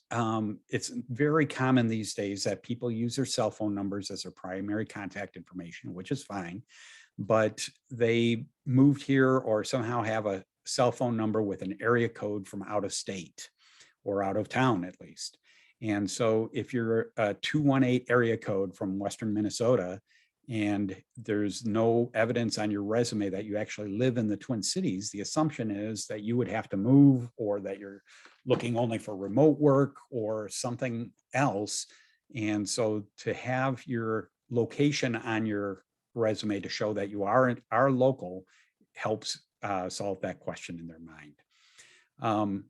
it's very common these days that people use their cell phone numbers as their primary contact information, which is fine, but they moved here or somehow have a cell phone number with an area code from out of state or out of town at least. And so if you're a 218 area code from Western Minnesota and there's no evidence on your resume that you actually live in the Twin Cities, the assumption is that you would have to move or that you're looking only for remote work or something else. And so to have your location on your resume to show that you are local helps solve that question in their mind.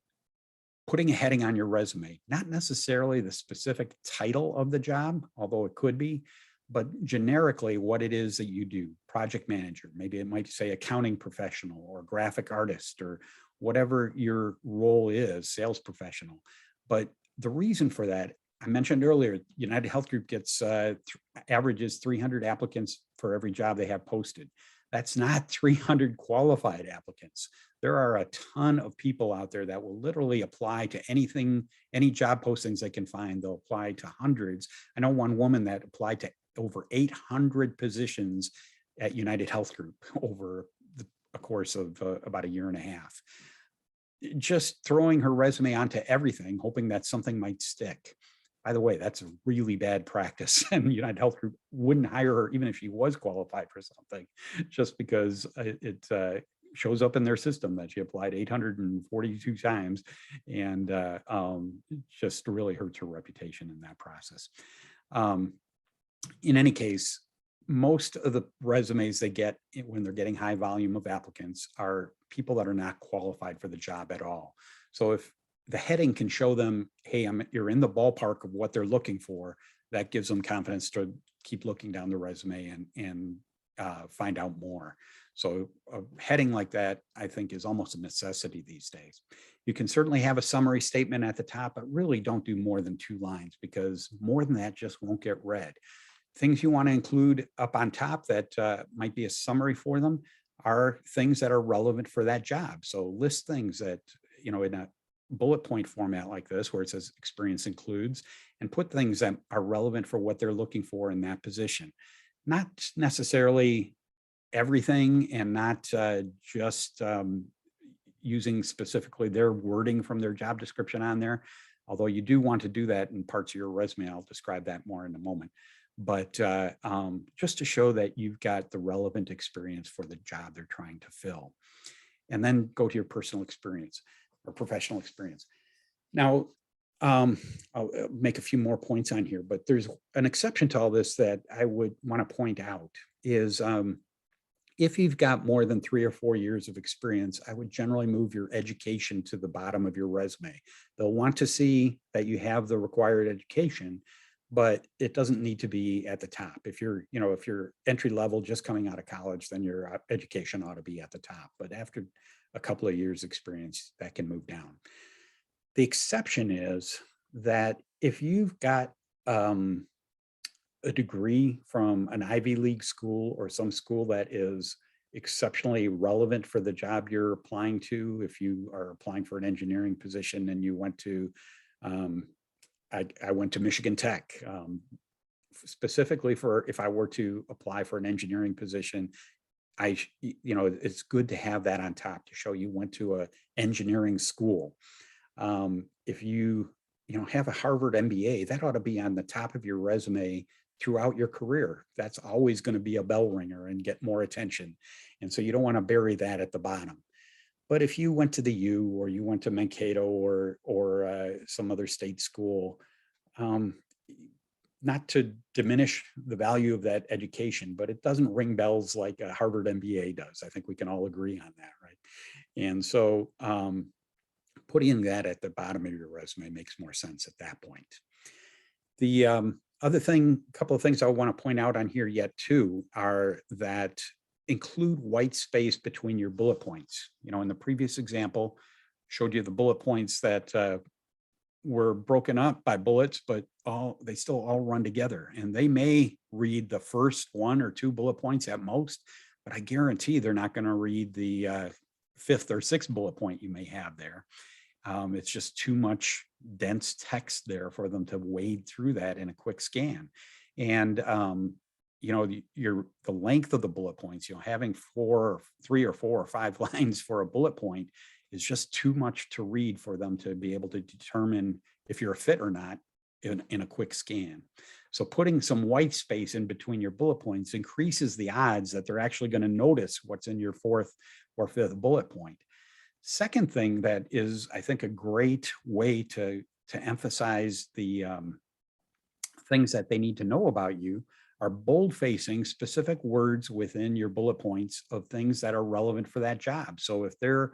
Putting a heading on your resume, not necessarily the specific title of the job, although it could be, but generically what it is that you do. Project manager, maybe it might say accounting professional or graphic artist or whatever your role is, sales professional. But the reason for that, I mentioned earlier, United Health Group gets averages 300 applicants for every job they have posted. That's not 300 qualified applicants. There are a ton of people out there that will literally apply to anything, any job postings they can find. They'll apply to hundreds. I know one woman that applied to over 800 positions at United Health Group over a course of about a year and a half. Just throwing her resume onto everything, hoping that something might stick. By the way, that's a really bad practice, and United Health Group wouldn't hire her even if she was qualified for something, just because it shows up in their system that she applied 842 times, and just really hurts her reputation in that process. In any case, most of the resumes they get when they're getting high volume of applicants are people that are not qualified for the job at all. So if the heading can show them, hey, you're in the ballpark of what they're looking for, that gives them confidence to keep looking down the resume and find out more. So a heading like that, I think, is almost a necessity these days. You can certainly have a summary statement at the top, but really don't do more than 2 lines, because more than that just won't get read. Things you want to include up on top that might be a summary for them are things that are relevant for that job. So list things that, in a bullet point format like this, where it says experience includes, and put things that are relevant for what they're looking for in that position. Not necessarily everything, and not just using specifically their wording from their job description on there, although you do want to do that in parts of your resume. I'll describe that more in a moment. But just to show that you've got the relevant experience for the job they're trying to fill. And then go to your personal experience or professional experience. Now, I'll make a few more points on here, but there's an exception to all this that I would want to point out is if you've got more than 3 or 4 years of experience, I would generally move your education to the bottom of your resume. They'll want to see that you have the required education, but it doesn't need to be at the top. If you're entry level, just coming out of college, then your education ought to be at the top. But after a couple of years experience, that can move down. The exception is that if you've got a degree from an Ivy League school or some school that is exceptionally relevant for the job you're applying to, if you are applying for an engineering position and you went to, I went to Michigan Tech, specifically for if I were to apply for an engineering position, it's good to have that on top to show you went to a engineering school. If you have a Harvard MBA, that ought to be on the top of your resume throughout your career. That's always going to be a bell ringer and get more attention. And so you don't want to bury that at the bottom. But if you went to the U, or you went to Mankato, or some other state school, not to diminish the value of that education, but it doesn't ring bells like a Harvard MBA does. I think we can all agree on that, right? And so putting that at the bottom of your resume makes more sense at that point. The couple of things I want to point out on here yet too are that include white space between your bullet points. In the previous example, showed you the bullet points that were broken up by bullets, but they still all run together. And they may read the first 1 or 2 bullet points at most, but I guarantee they're not going to read the 5th or 6th bullet point you may have there. It's just too much dense text there for them to wade through that in a quick scan. And the length of the bullet points, having 3 or 4 or 5 lines for a bullet point is just too much to read for them to be able to determine if you're a fit or not in a quick scan. So putting some white space in between your bullet points increases the odds that they're actually going to notice what's in your 4th or 5th bullet point. Second thing that is, I think, a great way to emphasize the things that they need to know about you are bold-facing specific words within your bullet points of things that are relevant for that job. So if their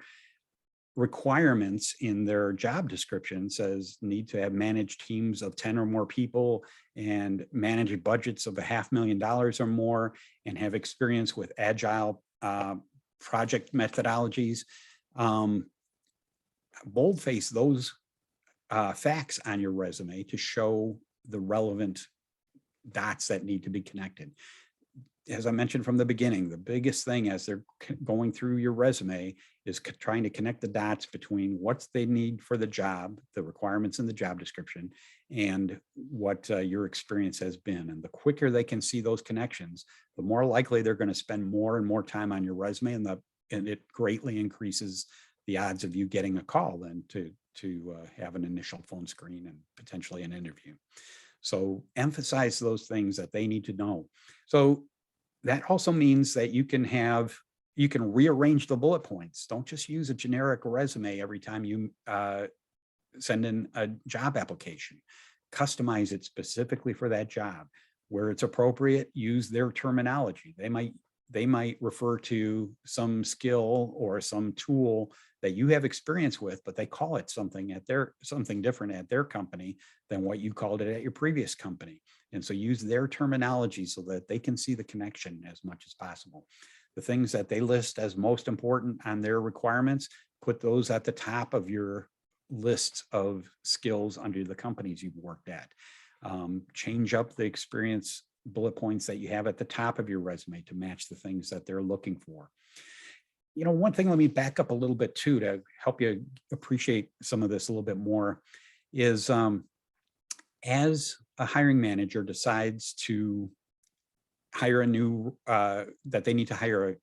requirements in their job description says need to have managed teams of 10 or more people and manage budgets of $500,000 or more and have experience with agile project methodologies, boldface those facts on your resume to show the relevant dots that need to be connected. As I mentioned from the beginning, the biggest thing as they're going through your resume is trying to connect the dots between what they need for the job, the requirements in the job description, and what your experience has been. And the quicker they can see those connections, the more likely they're going to spend more and more time on your resume, and it greatly increases the odds of you getting a call then to have an initial phone screen and potentially an interview. So emphasize those things that they need to know. So that also means that you can rearrange the bullet points. Don't just use a generic resume every time you send in a job application. Customize it specifically for that job. Where it's appropriate, use their terminology. They might refer to some skill or some tool that you have experience with, but they call it something different at their company than what you called it at your previous company. And so use their terminology so that they can see the connection as much as possible. The things that they list as most important on their requirements, put those at the top of your list of skills under the companies you've worked at. Change up the experience bullet points that you have at the top of your resume to match the things that they're looking for. One thing, let me back up a little bit too, to help you appreciate some of this a little bit more, is as a hiring manager decides to hire that they need to hire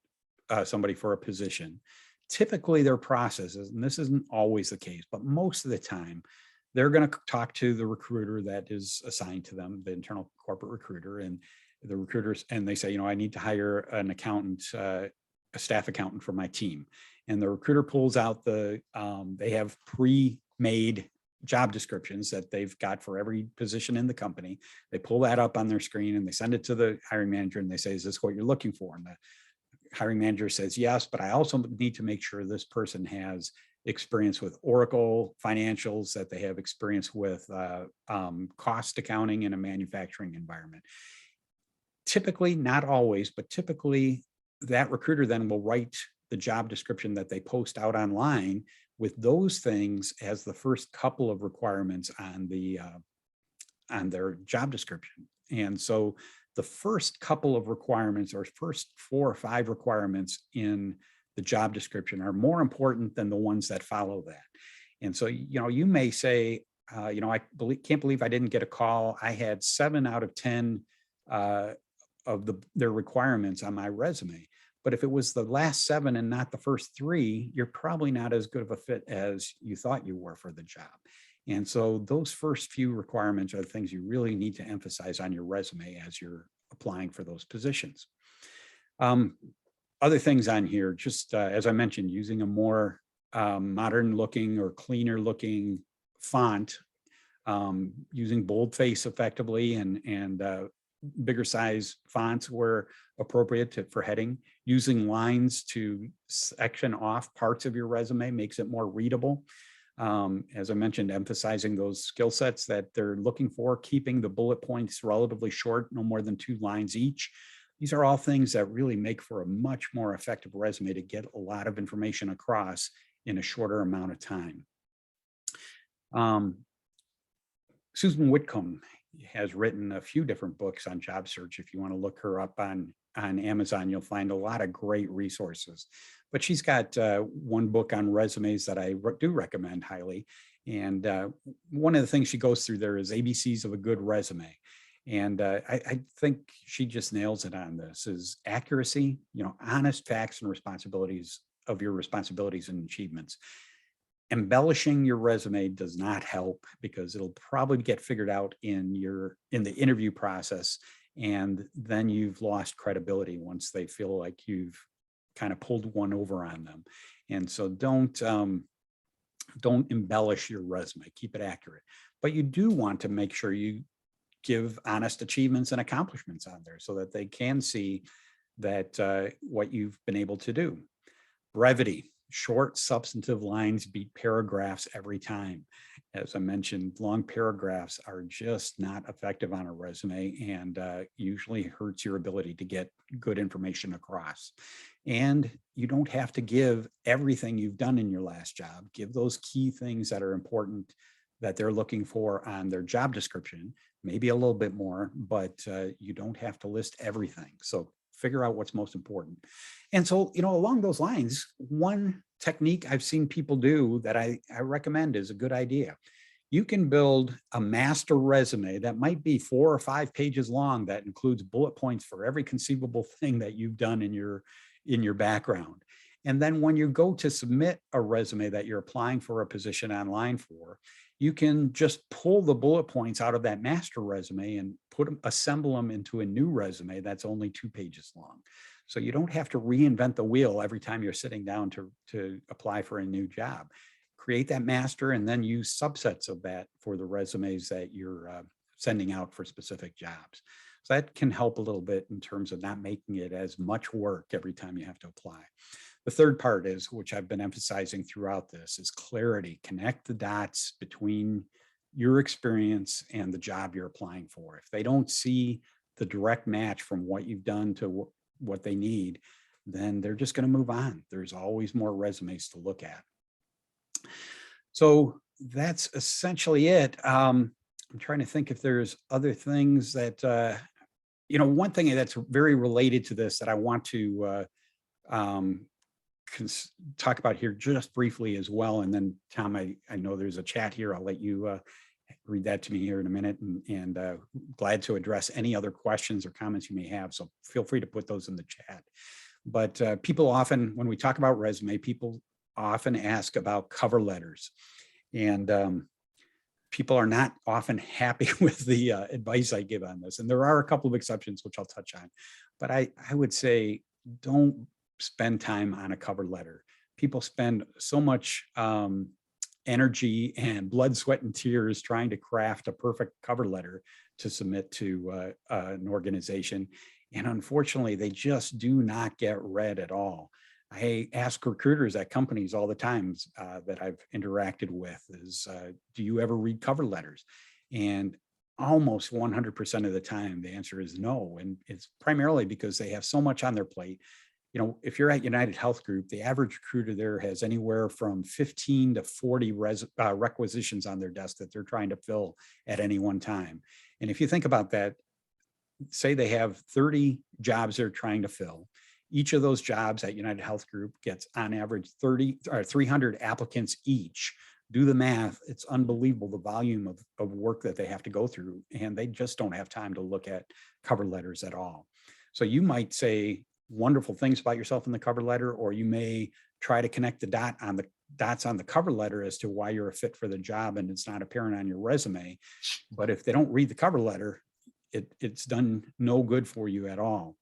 somebody for a position, typically their processes, and this isn't always the case, but most of the time, they're going to talk to the recruiter that is assigned to them, the internal corporate recruiter, and the recruiters, and they say, I need to hire an accountant, a staff accountant for my team. And the recruiter pulls out they have pre-made job descriptions that they've got for every position in the company. They pull that up on their screen and they send it to the hiring manager and they say, is this what you're looking for? And the hiring manager says, yes, but I also need to make sure this person has experience with Oracle financials, that they have experience with cost accounting in a manufacturing environment. Typically, not always, but typically that recruiter then will write the job description that they post out online with those things as the first couple of requirements on their job description. And so the first couple of requirements, or first 4 or 5 requirements in the job description, are more important than the ones that follow that. And so, you may say, I can't believe I didn't get a call. I had 7 out of 10 of their requirements on my resume. But if it was the last 7 and not the first 3, you're probably not as good of a fit as you thought you were for the job. And so those first few requirements are the things you really need to emphasize on your resume as you're applying for those positions. Other things on here, just as I mentioned, using a more modern looking or cleaner looking font, using boldface effectively and bigger size fonts where appropriate for heading, using lines to section off parts of your resume makes it more readable. As I mentioned, emphasizing those skill sets that they're looking for, keeping the bullet points relatively short, no more than 2 lines each. These are all things that really make for a much more effective resume to get a lot of information across in a shorter amount of time. Susan Whitcomb has written a few different books on job search. If you want to look her up on Amazon, you'll find a lot of great resources. But she's got one book on resumes that I do recommend highly. And one of the things she goes through there is ABCs of a good resume. And I think she just nails it on this, is accuracy, honest facts and responsibilities of your responsibilities and achievements. Embellishing your resume does not help because it'll probably get figured out in the interview process, and then you've lost credibility once they feel like you've kind of pulled one over on them. And so don't embellish your resume, keep it accurate. But you do want to make sure you give honest achievements and accomplishments on there so that they can see that what you've been able to do. Brevity. Short, substantive lines beat paragraphs every time. As I mentioned, long paragraphs are just not effective on a resume and usually hurts your ability to get good information across. And you don't have to give everything you've done in your last job. Give those key things that are important that they're looking for on their job description, maybe a little bit more, but you don't have to list everything. So figure out what's most important. And so, along those lines, one technique I've seen people do that I recommend is a good idea. You can build a master resume that might be 4 or 5 pages long that includes bullet points for every conceivable thing that you've done in your background. And then when you go to submit a resume that you're applying for a position online for, you can just pull the bullet points out of that master resume and assemble them into a new resume that's only 2 pages long. So you don't have to reinvent the wheel every time you're sitting down to apply for a new job. Create that master and then use subsets of that for the resumes that you're sending out for specific jobs. So that can help a little bit in terms of not making it as much work every time you have to apply. The third part is, which I've been emphasizing throughout this, is clarity. Connect the dots between your experience and the job you're applying for. If they don't see the direct match from what you've done to what they need, then they're just going to move on. There's always more resumes to look at. So that's essentially it. I'm trying to think if there's other things that, one thing that's very related to this that I want to talk about here just briefly as well. And then Tom, I know there's a chat here. I'll let you read that to me here in a minute, and glad to address any other questions or comments you may have. So feel free to put those in the chat. But people often, when we talk about resume, people often ask about cover letters, and people are not often happy with the advice I give on this. And there are a couple of exceptions, which I'll touch on, but I would say don't spend time on a cover letter. People spend so much energy and blood, sweat, and tears trying to craft a perfect cover letter to submit to an organization. And unfortunately, they just do not get read at all. I ask recruiters at companies all the time that I've interacted with is, do you ever read cover letters? And almost 100% of the time, the answer is no. And it's primarily because they have so much on their plate. If you're at United Health Group, the average recruiter there has anywhere from 15 to 40 requisitions on their desk that they're trying to fill at any one time. And if you think about that, say they have 30 jobs they're trying to fill. Each of those jobs at United Health Group gets on average 300 applicants each. Do the math. It's unbelievable the volume of work that they have to go through, and they just don't have time to look at cover letters at all. So you might say, wonderful things about yourself in the cover letter, or you may try to connect the dots on the cover letter as to why you're a fit for the job and it's not apparent on your resume. But if they don't read the cover letter, it's done no good for you at all.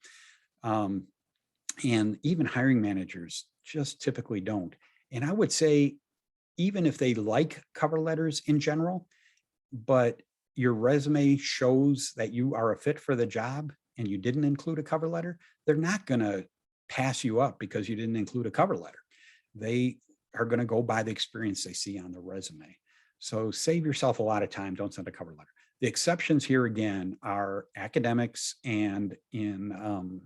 And even hiring managers just typically don't. And I would say, even if they like cover letters in general, but your resume shows that you are a fit for the job and you didn't include a cover letter, they're not going to pass you up because you didn't include a cover letter. They are going to go by the experience they see on the resume. So save yourself a lot of time. Don't send a cover letter. The exceptions here again are academics and in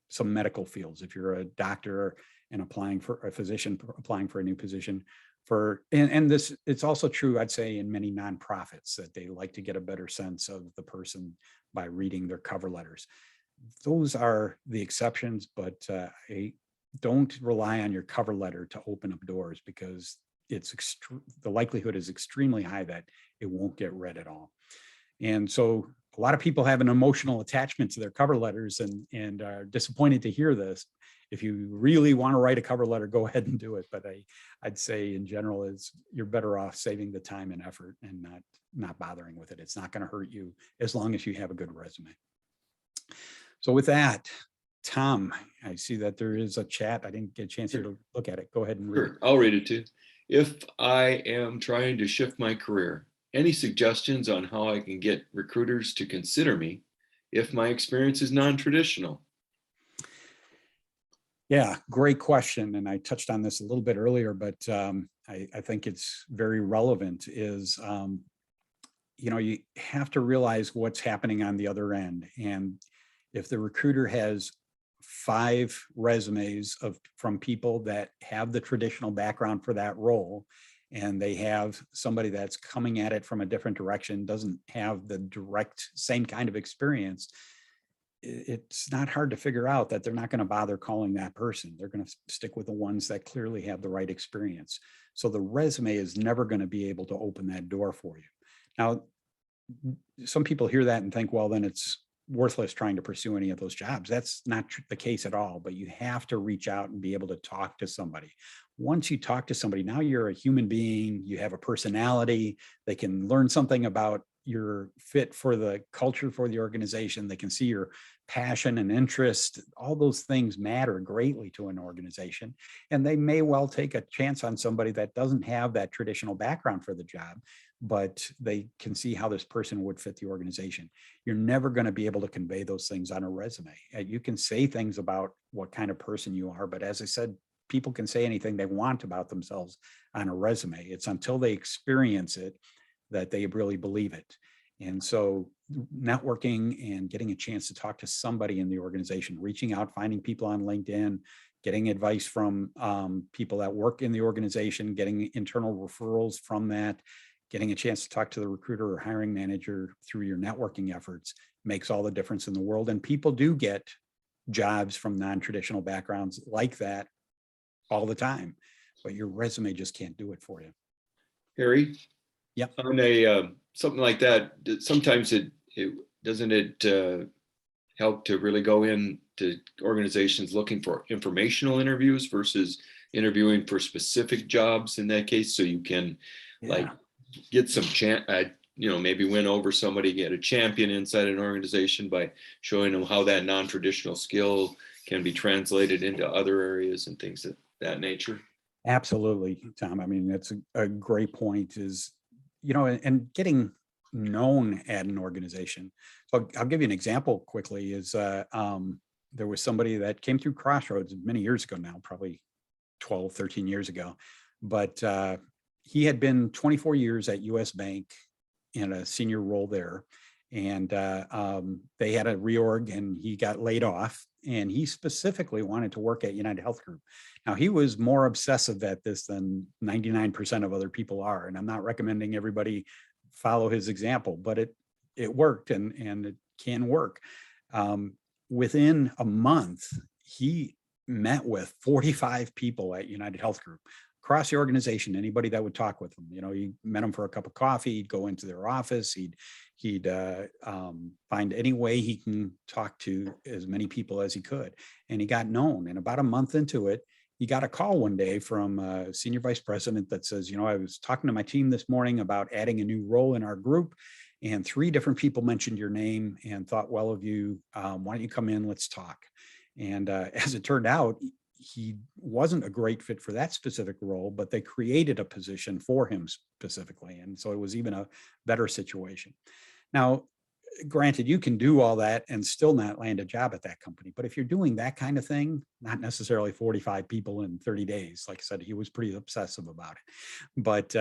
some medical fields. If you're a doctor and applying for a physician, applying for a new position, and this, it's also true, I'd say, in many nonprofits, that they like to get a better sense of the person by reading their cover letters. Those are the exceptions, but don't rely on your cover letter to open up doors, because the likelihood is extremely high that it won't get read at all. And so a lot of people have an emotional attachment to their cover letters and are disappointed to hear this. If you really want to write a cover letter, go ahead and do it. But I'd say in general, you're better off saving the time and effort and not bothering with it. It's not going to hurt you as long as you have a good resume. So with that, Tom, I see that there is a chat. I didn't get a chance here to look at it. Go ahead and read it. Sure, I'll read it too. If I am trying to shift my career, any suggestions on how I can get recruiters to consider me if my experience is non-traditional? Yeah, great question. And I touched on this a little bit earlier, but I think it's very relevant is, you have to realize what's happening on the other end. And if the recruiter has 5 resumes from people that have the traditional background for that role, and they have somebody that's coming at it from a different direction, doesn't have the direct same kind of experience, it's not hard to figure out that they're not going to bother calling that person. They're going to stick with the ones that clearly have the right experience. So the resume is never going to be able to open that door for you. Now, some people hear that and think, well, then it's worthless trying to pursue any of those jobs. That's not the case at all, but you have to reach out and be able to talk to somebody. Once you talk to somebody, now you're a human being, you have a personality, they can learn something about your fit for the culture for the organization, they can see your passion and interest. All those things matter greatly to an organization, and they may well take a chance on somebody that doesn't have that traditional background for the job, but they can see how this person would fit the organization. You're never going to be able to convey those things on a resume. You can say things about what kind of person you are, but as I said, people can say anything they want about themselves on a resume. It's until they experience it that they really believe it. And so networking and getting a chance to talk to somebody in the organization, reaching out, finding people on LinkedIn, getting advice from people that work in the organization, getting internal referrals from that, getting a chance to talk to the recruiter or hiring manager through your networking efforts makes all the difference in the world. And people do get jobs from non-traditional backgrounds like that all the time, but your resume just can't do it for you. Harry? Yep. On a something like that, sometimes it doesn't help to really go into organizations looking for informational interviews versus interviewing for specific jobs in that case, so you can like get some maybe win over somebody, get a champion inside an organization by showing them how that non-traditional skill can be translated into other areas and things of that nature. Absolutely, Tom. I mean, that's a great point is, and getting known at an organization. So I'll give you an example quickly is there was somebody that came through Crossroads many years ago now, probably 12, 13 years ago, but he had been 24 years at US Bank in a senior role there. And they had a reorg and he got laid off, and he specifically wanted to work at United Health Group. Now, he was more obsessive at this than 99% of other people are. And I'm not recommending everybody follow his example, but it worked and it can work. Within a month, he met with 45 people at United Health Group across the organization. Anybody that would talk with him, he met him for a cup of coffee. He'd go into their office. He'd find any way he can talk to as many people as he could, and he got known. And about a month into it, he got a call one day from a senior vice president that says, I was talking to my team this morning about adding a new role in our group, and 3 different people mentioned your name and thought well of you. Why don't you come in? Let's talk. And as it turned out, he wasn't a great fit for that specific role, but they created a position for him specifically. And so it was even a better situation. Now, granted, you can do all that and still not land a job at that company. But if you're doing that kind of thing, not necessarily 45 people in 30 days, like I said, he was pretty obsessive about it. But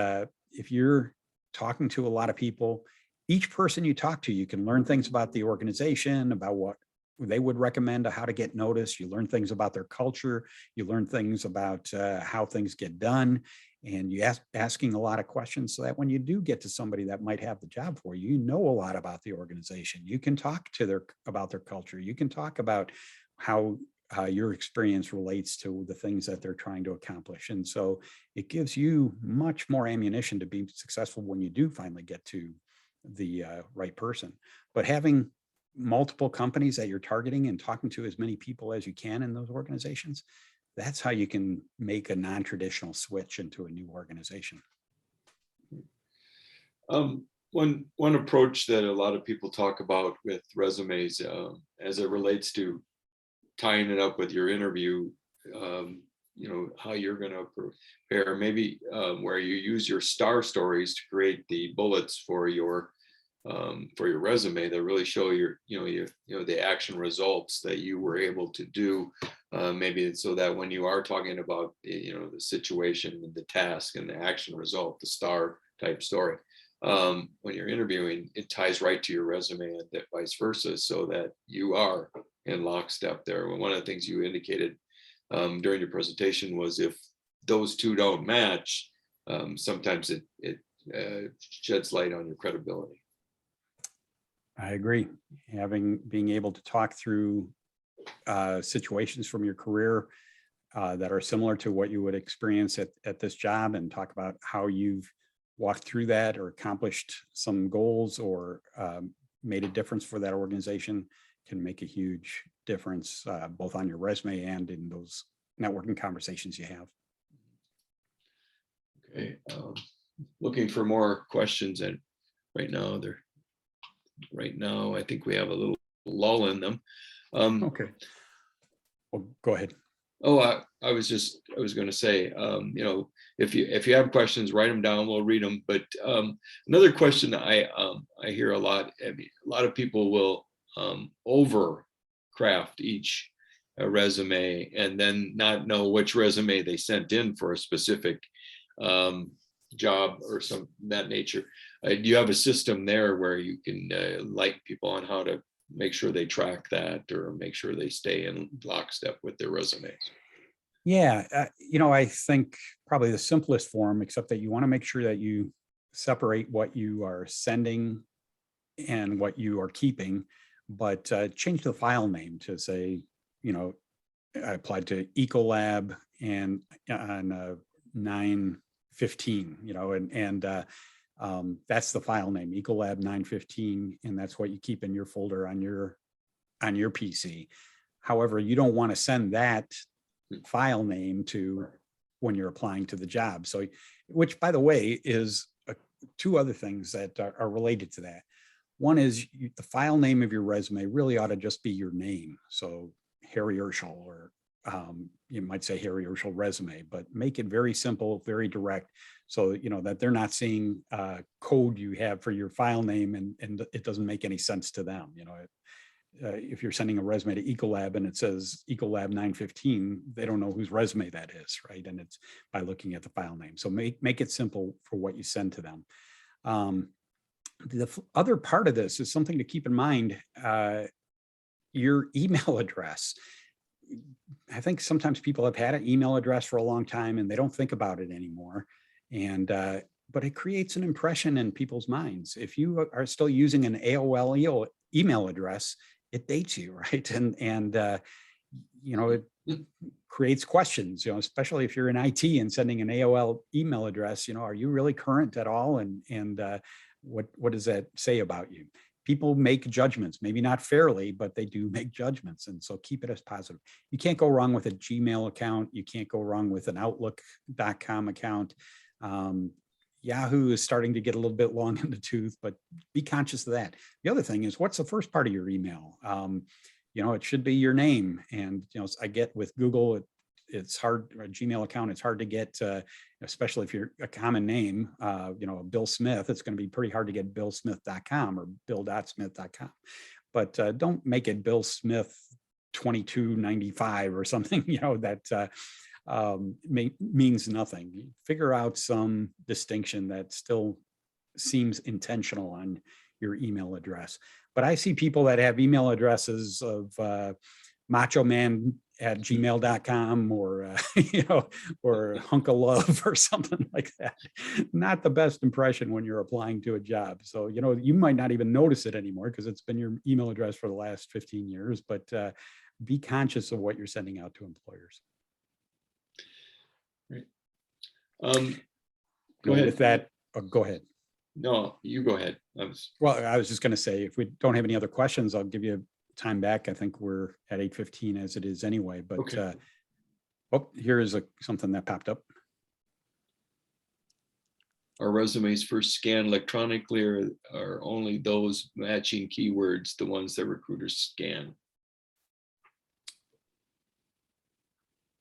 if you're talking to a lot of people, each person you talk to, you can learn things about the organization, about what they would recommend, how to get noticed. You learn things about their culture. You learn things about how things get done. And you asking a lot of questions so that when you do get to somebody that might have the job for you, you know a lot about the organization. You can talk to about their culture. You can talk about how your experience relates to the things that they're trying to accomplish. And so it gives you much more ammunition to be successful when you do finally get to the right person. But having multiple companies that you're targeting and talking to as many people as you can in those organizations, that's how you can make a non-traditional switch into a new organization. One approach that a lot of people talk about with resumes, as it relates to tying it up with your interview, how you're going to prepare, maybe where you use your star stories to create the bullets for your resume that really show the action results that you were able to do, maybe so that when you are talking about the situation, the task, and the action result, the star type story, when you're interviewing, it ties right to your resume, and that vice versa, so that you are in lockstep there. One of the things you indicated during your presentation was if those two don't match, sometimes it sheds light on your credibility. I agree. Being able to talk through situations from your career that are similar to what you would experience at this job, and talk about how you've walked through that or accomplished some goals or made a difference for that organization, can make a huge difference both on your resume and in those networking conversations you have. Okay, looking for more questions, and right now I think we have a little lull in them. Okay, well, go ahead. Oh, I was going to say, if you have questions, write them down. We'll read them. But another question I hear a lot. A lot of people will overcraft each resume and then not know which resume they sent in for a specific job or some that nature. Do you have a system there where you can light people on how to make sure they track that, or make sure they stay in lockstep with their resumes? Yeah, I think probably the simplest form, except that you want to make sure that you separate what you are sending and what you are keeping, but change the file name to say, I applied to Ecolab and on 9/15, that's the file name, Ecolab 9/15, and that's what you keep in your folder on your PC. However, you don't want to send that file name to when you're applying to the job. So, which by the way is two other things that are related to that. One is the file name of your resume really ought to just be your name. So Harry Urschel, or you might say Harry Urschel resume, but make it very simple, very direct, so that they're not seeing code you have for your file name and it doesn't make any sense to them. If you're sending a resume to Ecolab and it says Ecolab 9/15, they don't know whose resume that is, right? And it's by looking at the file name. So make it simple for what you send to them. The other part of this is something to keep in mind, your email address. I think sometimes people have had an email address for a long time and they don't think about it anymore. But it creates an impression in people's minds. If you are still using an AOL email address, it dates you, right? And it creates questions, especially if you're in IT and sending an AOL email address, are you really current at all? And what does that say about you? People make judgments, maybe not fairly, but they do make judgments. And so keep it as positive. You can't go wrong with a Gmail account. You can't go wrong with an Outlook.com account. Yahoo is starting to get a little bit long in the tooth, but be conscious of that. The other thing is, what's the first part of your email? It should be your name. And, I get with Google, it's hard, a Gmail account, it's hard to get, especially if you're a common name, Bill Smith, it's going to be pretty hard to get billsmith.com or bill.smith.com. But don't make it Bill Smith 2295 or something, that means nothing. Figure out some distinction that still seems intentional on your email address. But I see people that have email addresses of machoman@gmail.com or, or hunk of love or something like that. Not the best impression when you're applying to a job. So, you might not even notice it anymore because it's been your email address for the last 15 years, but be conscious of what you're sending out to employers. Right. Go ahead. With that, go ahead. No, you go ahead. Well, I was just going to say, if we don't have any other questions, I'll give you time back. I think we're at 8:15 as it is anyway, but okay. Here is something that popped up. Our resumes first scanned electronically are only those matching keywords, the ones that recruiters scan.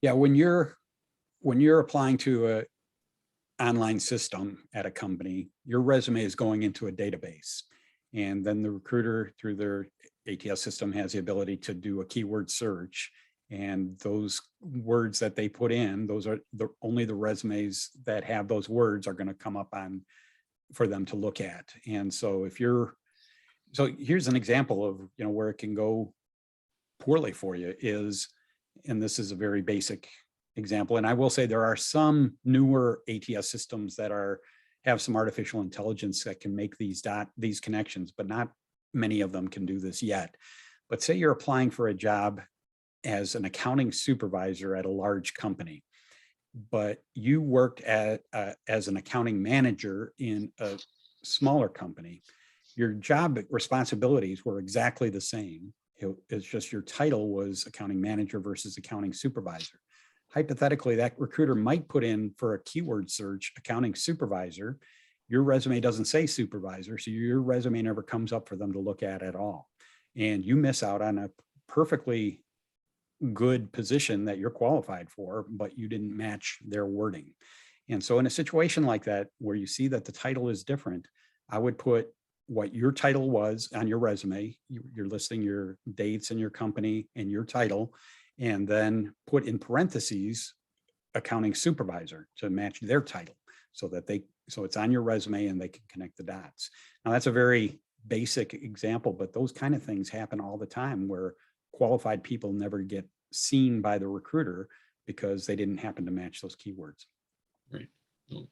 Yeah, when you're applying to a online system at a company, your resume is going into a database. And then the recruiter, through their ATS system, has the ability to do a keyword search. And those words that they put in, those are only the resumes that have those words are going to come up on for them to look at. And so so here's an example of, where it can go poorly for you is, and this is a very basic example. And I will say there are some newer ATS systems that have some artificial intelligence that can make these connections, but not many of them can do this yet. But say you're applying for a job as an accounting supervisor at a large company, but you worked as an accounting manager in a smaller company. Your job responsibilities were exactly the same. It's just your title was accounting manager versus accounting supervisor. Hypothetically, that recruiter might put in for a keyword search, accounting supervisor. Your resume doesn't say supervisor, so your resume never comes up for them to look at all. And you miss out on a perfectly good position that you're qualified for, but you didn't match their wording. And so in a situation like that, where you see that the title is different, I would put what your title was on your resume. You're listing your dates and your company and your title, and then put in parentheses accounting supervisor to match their title, so it's on your resume and they can connect the dots. Now that's a very basic example, but those kind of things happen all the time where qualified people never get seen by the recruiter because they didn't happen to match those keywords. Right. No,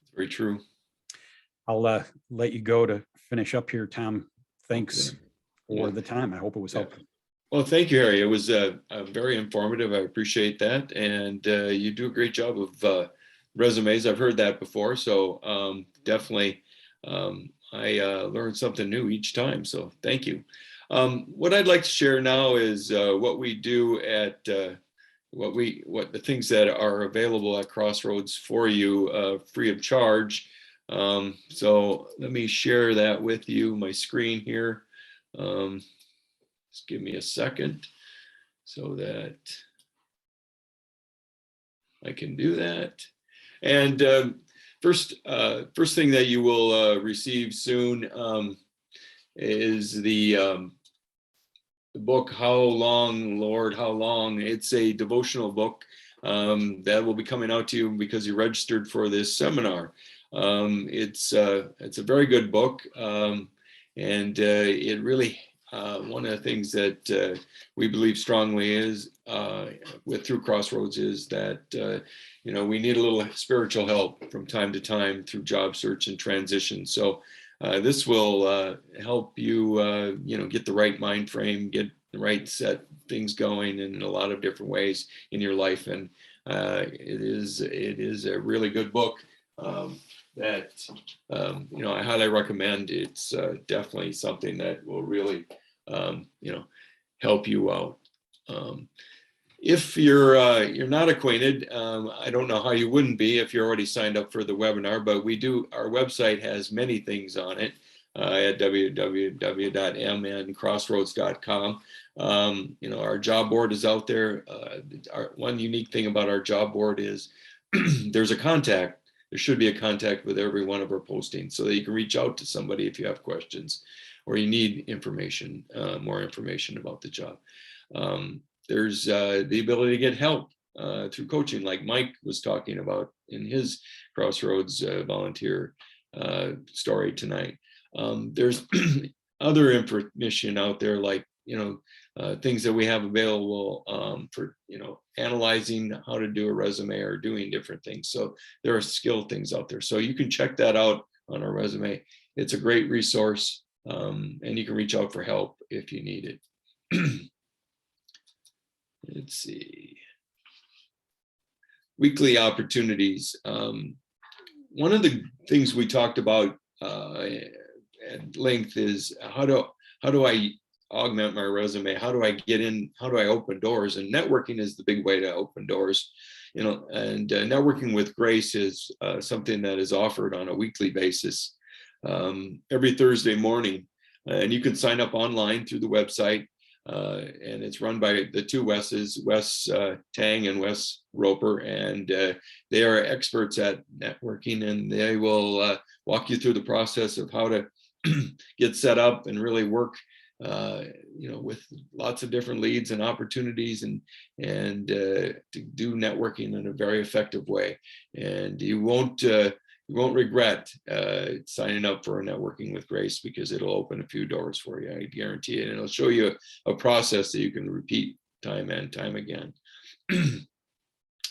it's very true. I'll let you go to finish up here, Tom. Thanks for the time. I hope it was helpful. Well, thank you, Harry. It was very informative. I appreciate that. And you do a great job of resumes. I've heard that before. So definitely I learned something new each time. So thank you. What I'd like to share now is what we do at what the things that are available at Crossroads for you free of charge. So let me share that with you, my screen here. Just give me a second so that I can do that. And first thing that you will receive soon is the book, How Long, Lord, How Long? It's a devotional book that will be coming out to you because you registered for this seminar. It's a very good book, and it really one of the things that we believe strongly is through Crossroads is that we need a little spiritual help from time to time through job search and transition. So this will help you get the right mind frame, get the right things going in a lot of different ways in your life. And it is a really good book that I highly recommend. It's definitely something that will really help you out. If you're not acquainted, I don't know how you wouldn't be if you're already signed up for the webinar, but our website has many things on it at www.mncrossroads.com. Our job board is out there. One unique thing about our job board is there's a contact. There should be a contact with every one of our postings so that you can reach out to somebody if you have questions or you need information, more information about the job. There's the ability to get help through coaching, like Mike was talking about in his Crossroads volunteer story tonight. There's other information out there, like things that we have available for analyzing how to do a resume or doing different things. So there are skill things out there. So you can check that out on our resume. It's a great resource, and you can reach out for help if you need it. Let's see. Weekly opportunities. One of the things we talked about at length is how do I augment my resume? How do I get in? How do I open doors? And networking is the big way to open doors. And networking with Grace is something that is offered on a weekly basis every Thursday morning. And you can sign up online through the website. And it's run by the two Wes's, Wes Tang and Wes Roper, and they are experts at networking, and they will walk you through the process of how to get set up and really work, with lots of different leads and opportunities, and to do networking in a very effective way. And you won't regret signing up for a networking with Grace, because it'll open a few doors for you, I guarantee it. And it'll show you a process that you can repeat time and time again.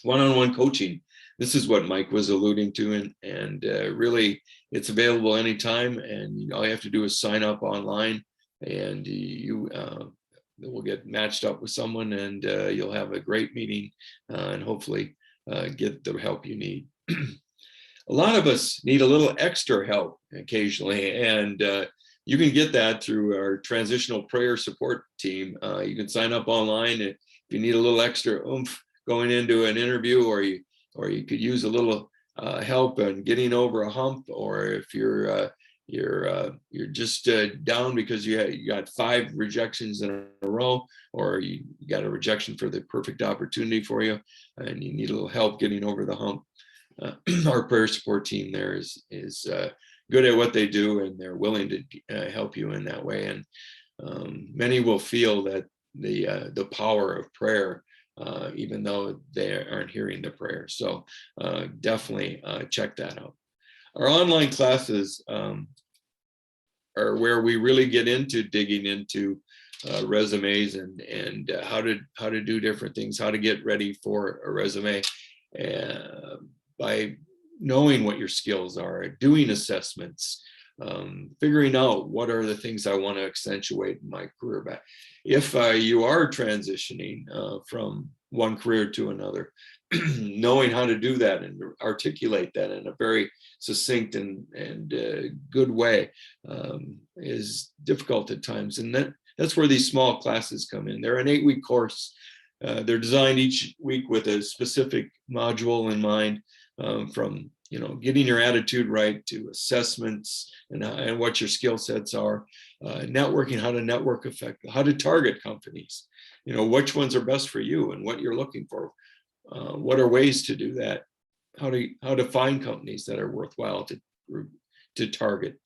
One-on-one coaching. This is what Mike was alluding to, and really it's available anytime, and all you have to do is sign up online, and you will get matched up with someone, and you'll have a great meeting and hopefully get the help you need. A lot of us need a little extra help occasionally, and you can get that through our transitional prayer support team. You can sign up online if you need a little extra oomph going into an interview, or you could use a little help in getting over a hump, or if you're just down because you got 5 rejections in a row, or you got a rejection for the perfect opportunity for you, and you need a little help getting over the hump. Our prayer support team there is good at what they do, and they're willing to help you in that way. And many will feel that the power of prayer, even though they aren't hearing the prayer. So definitely check that out. Our online classes are where we really get into digging into resumes and how to do different things, how to get ready for a resume. By knowing what your skills are, doing assessments, figuring out what are the things I want to accentuate in my career. Back, if you are transitioning from one career to another, knowing how to do that and articulate that in a very succinct and good way is difficult at times. And that's where these small classes come in. They're an 8-week course. They're designed each week with a specific module in mind, from getting your attitude right to assessments and what your skill sets are, networking, how to network effectively, how to target companies, which ones are best for you and what you're looking for, what are ways to do that, how to find companies that are worthwhile to target.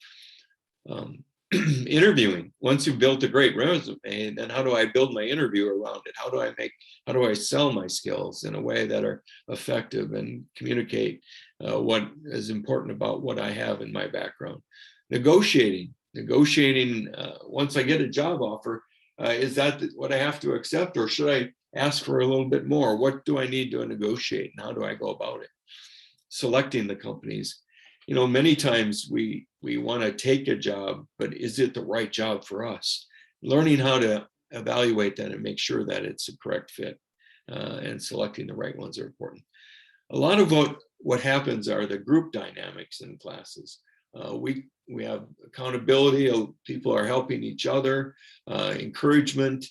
Interviewing. Once you've built a great resume, then how do I build my interview around it? How do I sell my skills in a way that are effective and communicate what is important about what I have in my background? Negotiating. Once I get a job offer, is that what I have to accept, or should I ask for a little bit more? What do I need to negotiate, and how do I go about it? Selecting the companies. Many times we want to take a job, but is it the right job for us? Learning how to evaluate that and make sure that it's a correct fit, and selecting the right ones are important. A lot of what happens are the group dynamics in classes. We have accountability, people are helping each other, encouragement,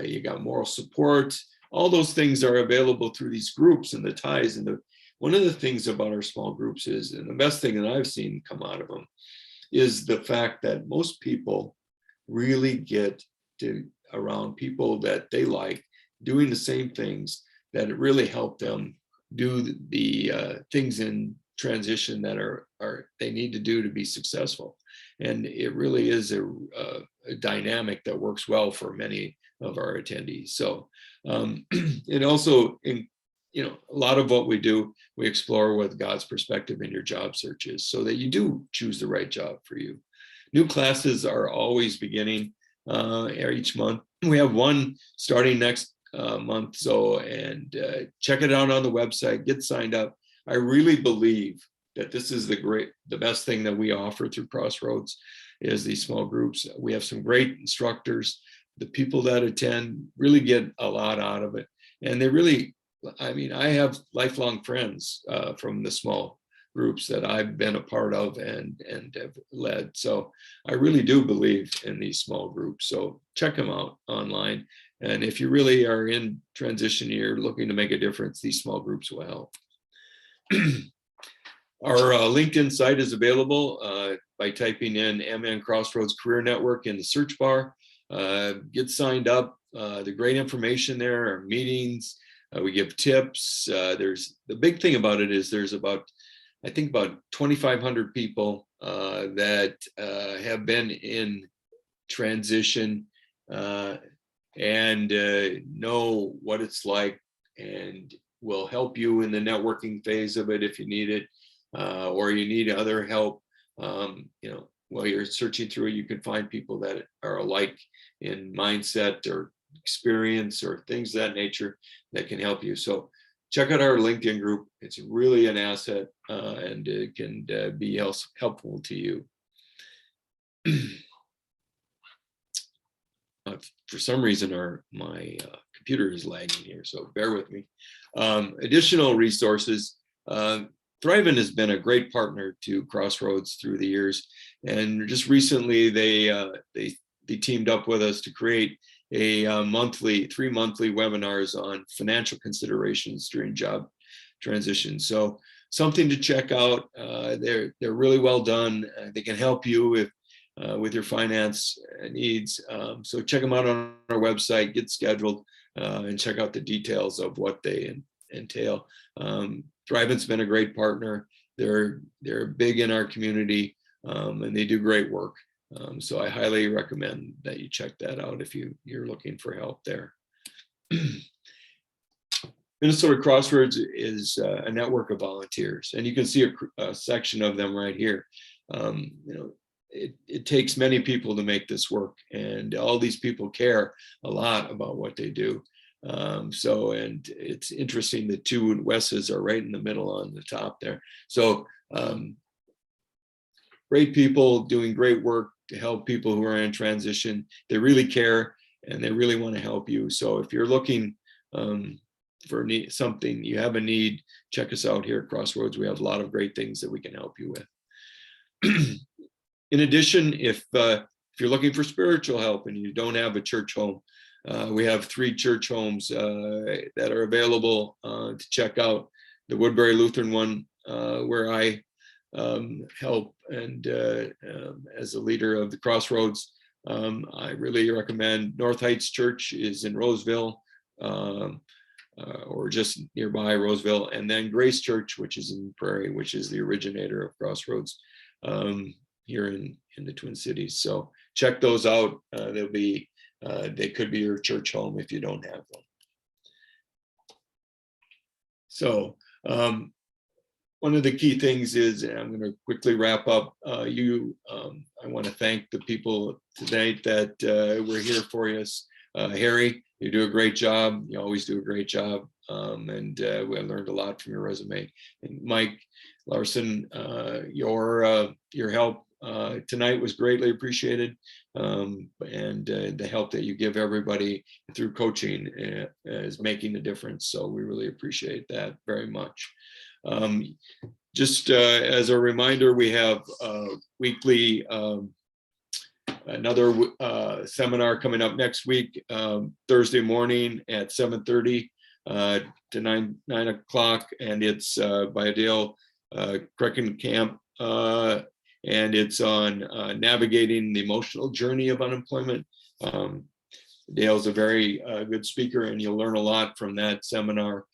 you got moral support. All those things are available through these groups and the ties. And one of the things about our small groups is, and the best thing that I've seen come out of them, is the fact that most people really get to around people that they like, doing the same things, that it really helped them do the things in transition that are they need to do to be successful. And it really is a dynamic that works well for many of our attendees. So and also, in a lot of what we do, we explore what God's perspective in your job search is, so that you do choose the right job for you. New classes are always beginning each month. We have one starting next month. So, and check it out on the website, get signed up. I really believe that this is the best thing that we offer through Crossroads is these small groups. We have some great instructors. The people that attend really get a lot out of it. And they really, I mean, I have lifelong friends from the small groups that I've been a part of and have led. So I really do believe in these small groups. So check them out online. And if you really are in transition, you're looking to make a difference, these small groups will help. Our LinkedIn site is available by typing in MN Crossroads Career Network in the search bar. Get signed up. The great information there, our meetings, we give tips. There's the big thing about it is there's I think about 2,500 people that have been in transition and know what it's like, and will help you in the networking phase of it if you need it, or you need other help. While you're searching through it, you can find people that are alike in mindset or experience or things of that nature that can help you. So check out our LinkedIn group. It's really an asset, and it can be helpful to you. For some reason, my computer is lagging here, so bear with me. Additional resources. Thriven has been a great partner to Crossroads through the years, and just recently they teamed up with us to create a 3 monthly webinars on financial considerations during job transition. So something to check out. They're really well done. They can help you with your finance needs. So check them out on our website, get scheduled, and check out the details of what they entail. Thriven's been a great partner. They're big in our community, and they do great work. So I highly recommend that you check that out if you're looking for help there. Minnesota Crossroads is a network of volunteers, and you can see a section of them right here. It takes many people to make this work, and all these people care a lot about what they do. And it's interesting that 2 Wes's are right in the middle on the top there. So great people doing great work to help people who are in transition. They really care and they really want to help you. So if you're looking for something, you have a need, check us out here at Crossroads. We have a lot of great things that we can help you with. In addition, if you're looking for spiritual help and you don't have a church home, we have 3 church homes that are available to check out. The Woodbury Lutheran one, where I help, and as a leader of the Crossroads, I really recommend North Heights Church is in Roseville, or just nearby Roseville, and then Grace Church, which is in Prairie, which is the originator of Crossroads here in the Twin Cities. So check those out. They could be your church home if you don't have one. So one of the key things is, and I'm going to quickly wrap up, I want to thank the people tonight that were here for us. Harry, you do a great job. You always do a great job. And we learned a lot from your resume. And Mike Larson, your help tonight was greatly appreciated, and the help that you give everybody through coaching is making a difference. So we really appreciate that very much. Just as a reminder, we have weekly another seminar coming up next week, Thursday morning at 7:30 to 9 o'clock, and it's by Dale Kreckenkamp, and it's on navigating the emotional journey of unemployment. Dale's a very good speaker, and you'll learn a lot from that seminar.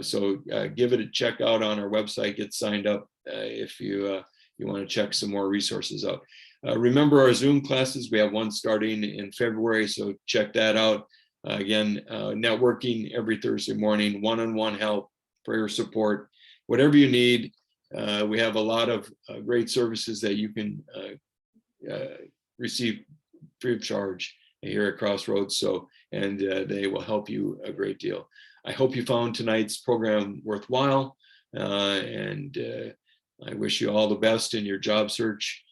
So give it a check out on our website, get signed up if you want to check some more resources out. Remember our Zoom classes, we have one starting in February, so check that out. Again, networking every Thursday morning, one-on-one help, prayer support, whatever you need. We have a lot of great services that you can receive free of charge here at Crossroads. So, and they will help you a great deal. I hope you found tonight's program worthwhile, and I wish you all the best in your job search.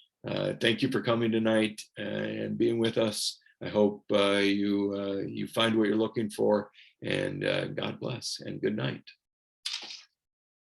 Thank you for coming tonight and being with us. I hope you find what you're looking for, and God bless and good night.